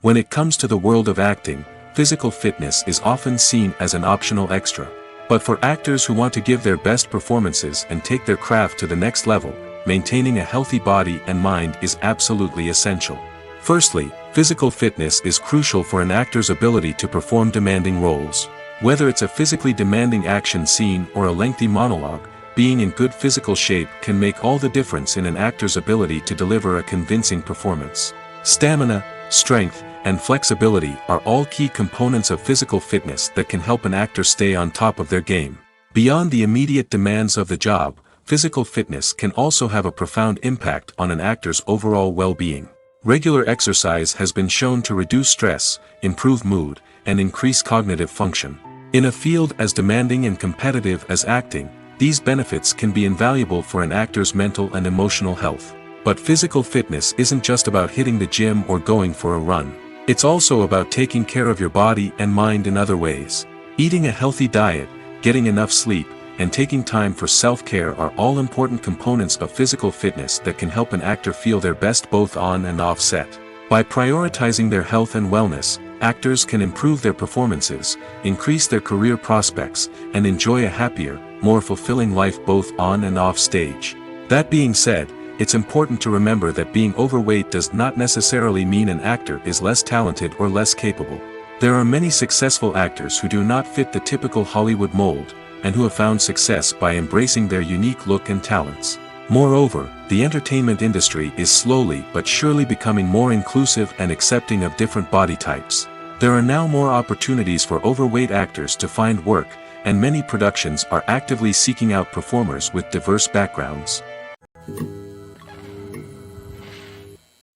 B: When it comes to the world of acting, physical fitness is often seen as an optional extra. But for actors who want to give their best performances and take their craft to the next level, maintaining a healthy body and mind is absolutely essential. Firstly, physical fitness is crucial for an actor's ability to perform demanding roles. Whether it's a physically demanding action scene or a lengthy monologue, being in good physical shape can make all the difference in an actor's ability to deliver a convincing performance. Stamina, strength, and flexibility are all key components of physical fitness that can help an actor stay on top of their game. Beyond the immediate demands of the job, physical fitness can also have a profound impact on an actor's overall well-being. Regular exercise has been shown to reduce stress, improve mood, and increase cognitive function. In a field as demanding and competitive as acting, these benefits can be invaluable for an actor's mental and emotional health. But physical fitness isn't just about hitting the gym or going for a run. It's also about taking care of your body and mind in other ways. Eating a healthy diet, getting enough sleep, and taking time for self-care are all important components of physical fitness that can help an actor feel their best both on and off set. By prioritizing their health and wellness, actors can improve their performances, increase their career prospects, and enjoy a happier, more fulfilling life both on and off stage. That being said, it's important to remember that being overweight does not necessarily mean an actor is less talented or less capable. There are many successful actors who do not fit the typical Hollywood mold, and who have found success by embracing their unique look and talents. Moreover, the entertainment industry is slowly but surely becoming more inclusive and accepting of different body types. There are now more opportunities for overweight actors to find work, and many productions are actively seeking out performers with diverse backgrounds.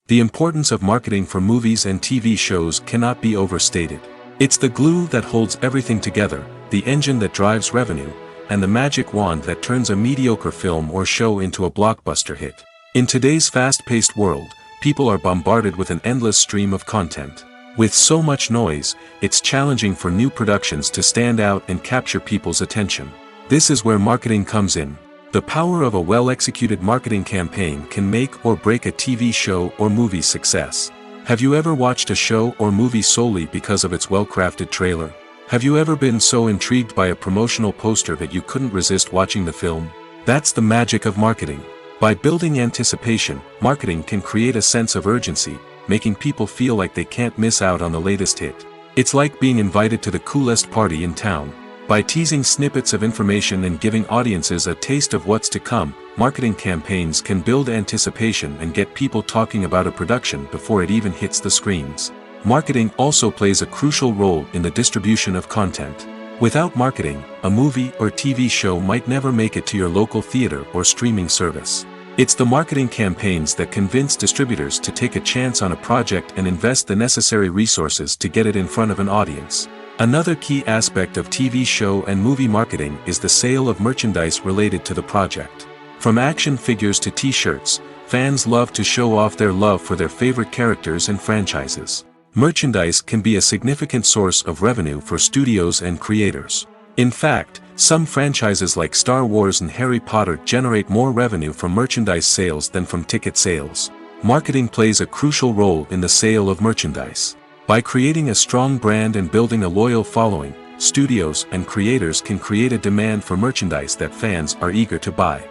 B: The importance of marketing for movies and TV shows cannot be overstated. It's the glue that holds everything together, the engine that drives revenue, and the magic wand that turns a mediocre film or show into a blockbuster hit. In today's fast-paced world, people are bombarded with an endless stream of content. With so much noise, it's challenging for new productions to stand out and capture people's attention. This is where marketing comes in. The power of a well-executed marketing campaign can make or break a TV show or movie's success. Have you ever watched a show or movie solely because of its well-crafted trailer? Have you ever been so intrigued by a promotional poster that you couldn't resist watching the film? That's the magic of marketing. By building anticipation, marketing can create a sense of urgency, making people feel like they can't miss out on the latest hit. It's like being invited to the coolest party in town. By teasing snippets of information and giving audiences a taste of what's to come, marketing campaigns can build anticipation and get people talking about a production before it even hits the screens. Marketing also plays a crucial role in the distribution of content. Without marketing, a movie or TV show might never make it to your local theater or streaming service. It's the marketing campaigns that convince distributors to take a chance on a project and invest the necessary resources to get it in front of an audience. Another key aspect of TV show and movie marketing is the sale of merchandise related to the project. From action figures to t-shirts, fans love to show off their love for their favorite characters and franchises. Merchandise can be a significant source of revenue for studios and creators. In fact, some franchises like Star Wars and Harry Potter generate more revenue from merchandise sales than from ticket sales. Marketing plays a crucial role in the sale of merchandise. By creating a strong brand and building a loyal following, studios and creators can create a demand for merchandise that fans are eager to buy.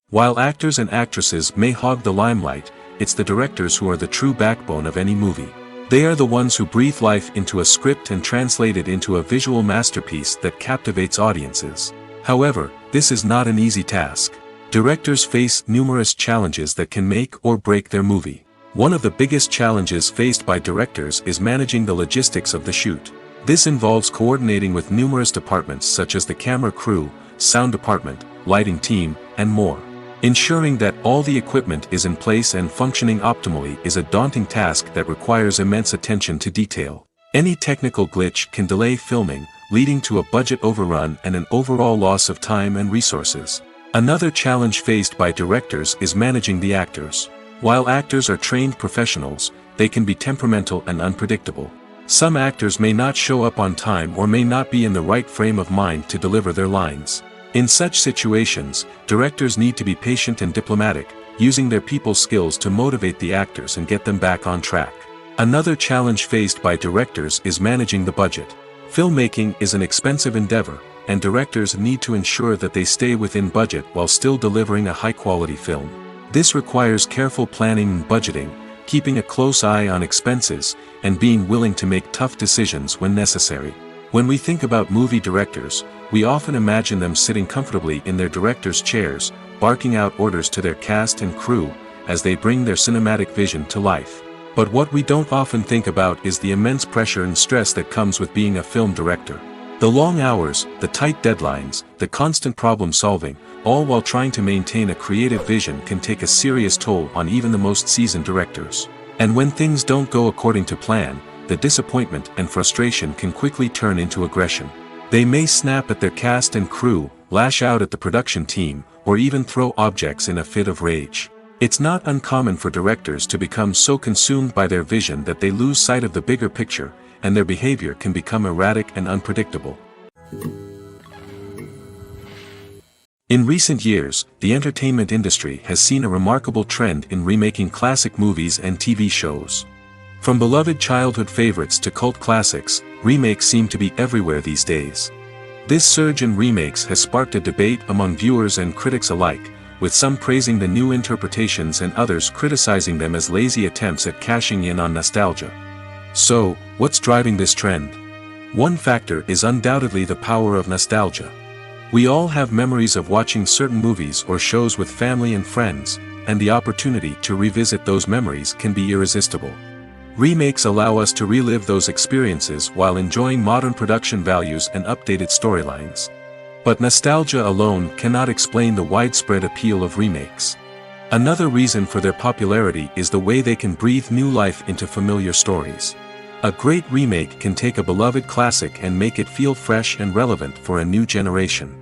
B: While actors and actresses may hog the limelight, it's the directors who are the true backbone of any movie. They are the ones who breathe life into a script and translate it into a visual masterpiece that captivates audiences. However, this is not an easy task. Directors face numerous challenges that can make or break their movie. One of the biggest challenges faced by directors is managing the logistics of the shoot. This involves coordinating with numerous departments such as the camera crew, sound department, lighting team, and more. Ensuring that all the equipment is in place and functioning optimally is a daunting task that requires immense attention to detail. Any technical glitch can delay filming, leading to a budget overrun and an overall loss of time and resources. Another challenge faced by directors is managing the actors. While actors are trained professionals, they can be temperamental and unpredictable. Some actors may not show up on time or may not be in the right frame of mind to deliver their lines. In such situations, directors need to be patient and diplomatic, using their people skills to motivate the actors and get them back on track. Another challenge faced by directors is managing the budget. Filmmaking is an expensive endeavor, and directors need to ensure that they stay within budget while still delivering a high-quality film. This requires careful planning and budgeting, keeping a close eye on expenses, and being willing to make tough decisions when necessary. When we think about movie directors, we often imagine them sitting comfortably in their director's chairs, barking out orders to their cast and crew, as they bring their cinematic vision to life. But what we don't often think about is the immense pressure and stress that comes with being a film director. The long hours, the tight deadlines, the constant problem solving, all while trying to maintain a creative vision can take a serious toll on even the most seasoned directors. And when things don't go according to plan, the disappointment and frustration can quickly turn into aggression. They may snap at their cast and crew, lash out at the production team, or even throw objects in a fit of rage. It's not uncommon for directors to become so consumed by their vision that they lose sight of the bigger picture, and their behavior can become erratic and unpredictable. In recent years, the entertainment industry has seen a remarkable trend in remaking classic movies and TV shows. From beloved childhood favorites to cult classics, remakes seem to be everywhere these days. This surge in remakes has sparked a debate among viewers and critics alike, with some praising the new interpretations and others criticizing them as lazy attempts at cashing in on nostalgia. So, what's driving this trend? One factor is undoubtedly the power of nostalgia. We all have memories of watching certain movies or shows with family and friends, and the opportunity to revisit those memories can be irresistible. Remakes allow us to relive those experiences while enjoying modern production values and updated storylines. But nostalgia alone cannot explain the widespread appeal of remakes. Another reason for their popularity is the way they can breathe new life into familiar stories. A great remake can take a beloved classic and make it feel fresh and relevant for a new generation.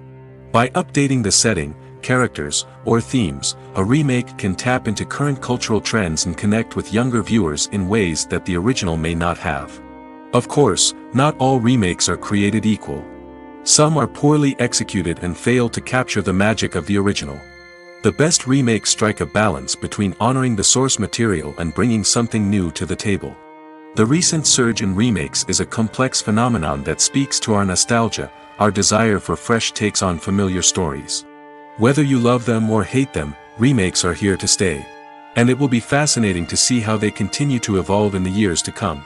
B: By updating the setting, characters, or themes, a remake can tap into current cultural trends and connect with younger viewers in ways that the original may not have. Of course, not all remakes are created equal. Some are poorly executed and fail to capture the magic of the original. The best remakes strike a balance between honoring the source material and bringing something new to the table. The recent surge in remakes is a complex phenomenon that speaks to our nostalgia, our desire for fresh takes on familiar stories. Whether you love them or hate them, remakes are here to stay. And it will be fascinating to see how they continue to evolve in the years to come.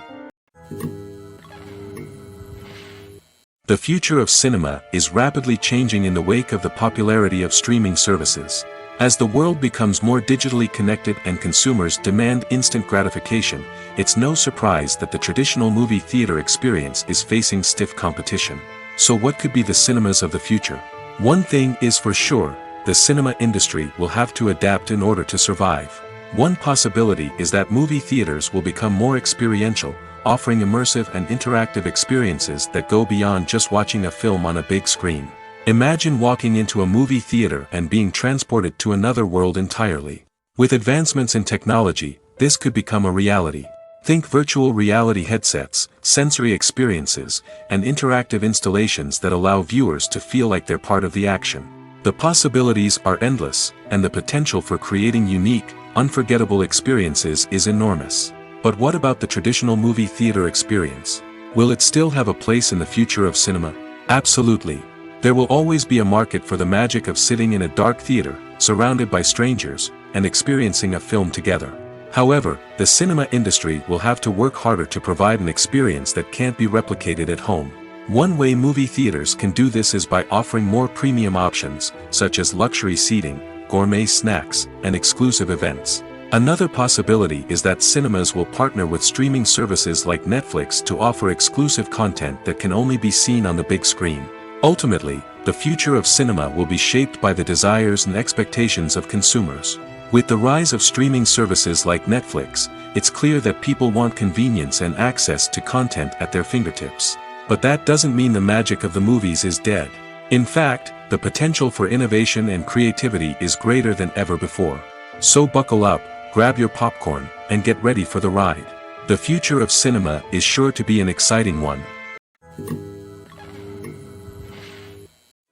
B: The future of cinema is rapidly changing in the wake of the popularity of streaming services. As the world becomes more digitally connected and consumers demand instant gratification, it's no surprise that the traditional movie theater experience is facing stiff competition. So what could be the cinemas of the future? One thing is for sure, the cinema industry will have to adapt in order to survive. One possibility is that movie theaters will become more experiential, offering immersive and interactive experiences that go beyond just watching a film on a big screen. Imagine walking into a movie theater and being transported to another world entirely. With advancements in technology, this could become a reality. Think virtual reality headsets, sensory experiences, and interactive installations that allow viewers to feel like they're part of the action. The possibilities are endless, and the potential for creating unique, unforgettable experiences is enormous. But what about the traditional movie theater experience? Will it still have a place in the future of cinema? Absolutely. There will always be a market for the magic of sitting in a dark theater, surrounded by strangers, and experiencing a film together. However, the cinema industry will have to work harder to provide an experience that can't be replicated at home. One way movie theaters can do this is by offering more premium options, such as luxury seating, gourmet snacks, and exclusive events. Another possibility is that cinemas will partner with streaming services like Netflix to offer exclusive content that can only be seen on the big screen. Ultimately, the future of cinema will be shaped by the desires and expectations of consumers. With the rise of streaming services like Netflix, it's clear that people want convenience and access to content at their fingertips. But that doesn't mean the magic of the movies is dead. In fact, the potential for innovation and creativity is greater than ever before. So buckle up, grab your popcorn, and get ready for the ride. The future of cinema is sure to be an exciting one.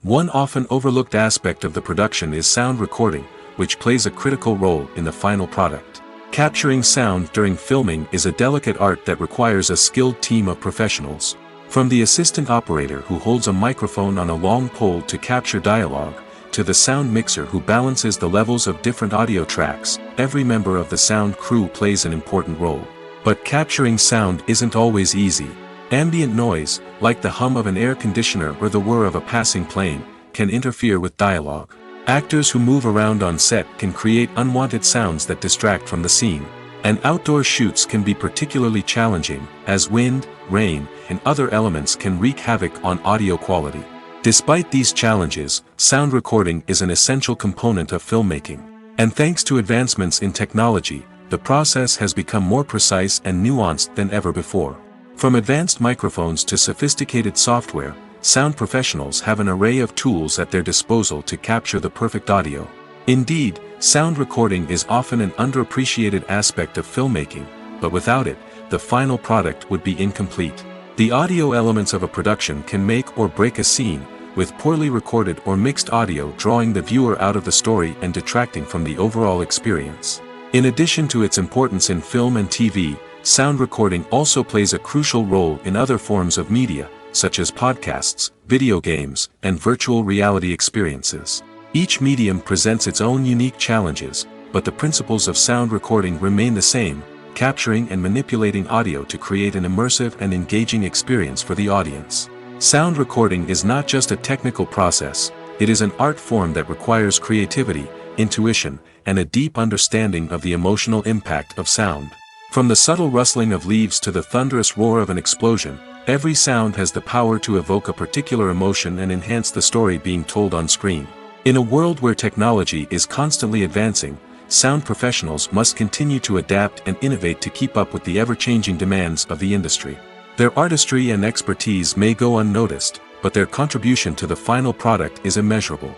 B: One often overlooked aspect of the production is sound recording, which plays a critical role in the final product. Capturing sound during filming is a delicate art that requires a skilled team of professionals. From the assistant operator who holds a microphone on a long pole to capture dialogue, to the sound mixer who balances the levels of different audio tracks, every member of the sound crew plays an important role. But capturing sound isn't always easy. Ambient noise, like the hum of an air conditioner or the whir of a passing plane, can interfere with dialogue. Actors who move around on set can create unwanted sounds that distract from the scene. And outdoor shoots can be particularly challenging, as wind, rain, and other elements can wreak havoc on audio quality. Despite these challenges, sound recording is an essential component of filmmaking. And thanks to advancements in technology, the process has become more precise and nuanced than ever before. From advanced microphones to sophisticated software, sound professionals have an array of tools at their disposal to capture the perfect audio. Indeed, sound recording is often an underappreciated aspect of filmmaking, but without it, the final product would be incomplete. The audio elements of a production can make or break a scene, with poorly recorded or mixed audio drawing the viewer out of the story and detracting from the overall experience. In addition to its importance in film and TV, sound recording also plays a crucial role in other forms of media, such as podcasts, video games, and virtual reality experiences. Each medium presents its own unique challenges, but the principles of sound recording remain the same, capturing and manipulating audio to create an immersive and engaging experience for the audience. Sound recording is not just a technical process, it is an art form that requires creativity, intuition, and a deep understanding of the emotional impact of sound. From the subtle rustling of leaves to the thunderous roar of an explosion, every sound has the power to evoke a particular emotion and enhance the story being told on screen. In a world where technology is constantly advancing, sound professionals must continue to adapt and innovate to keep up with the ever-changing demands of the industry. Their artistry and expertise may go unnoticed, but their contribution to the final product is immeasurable.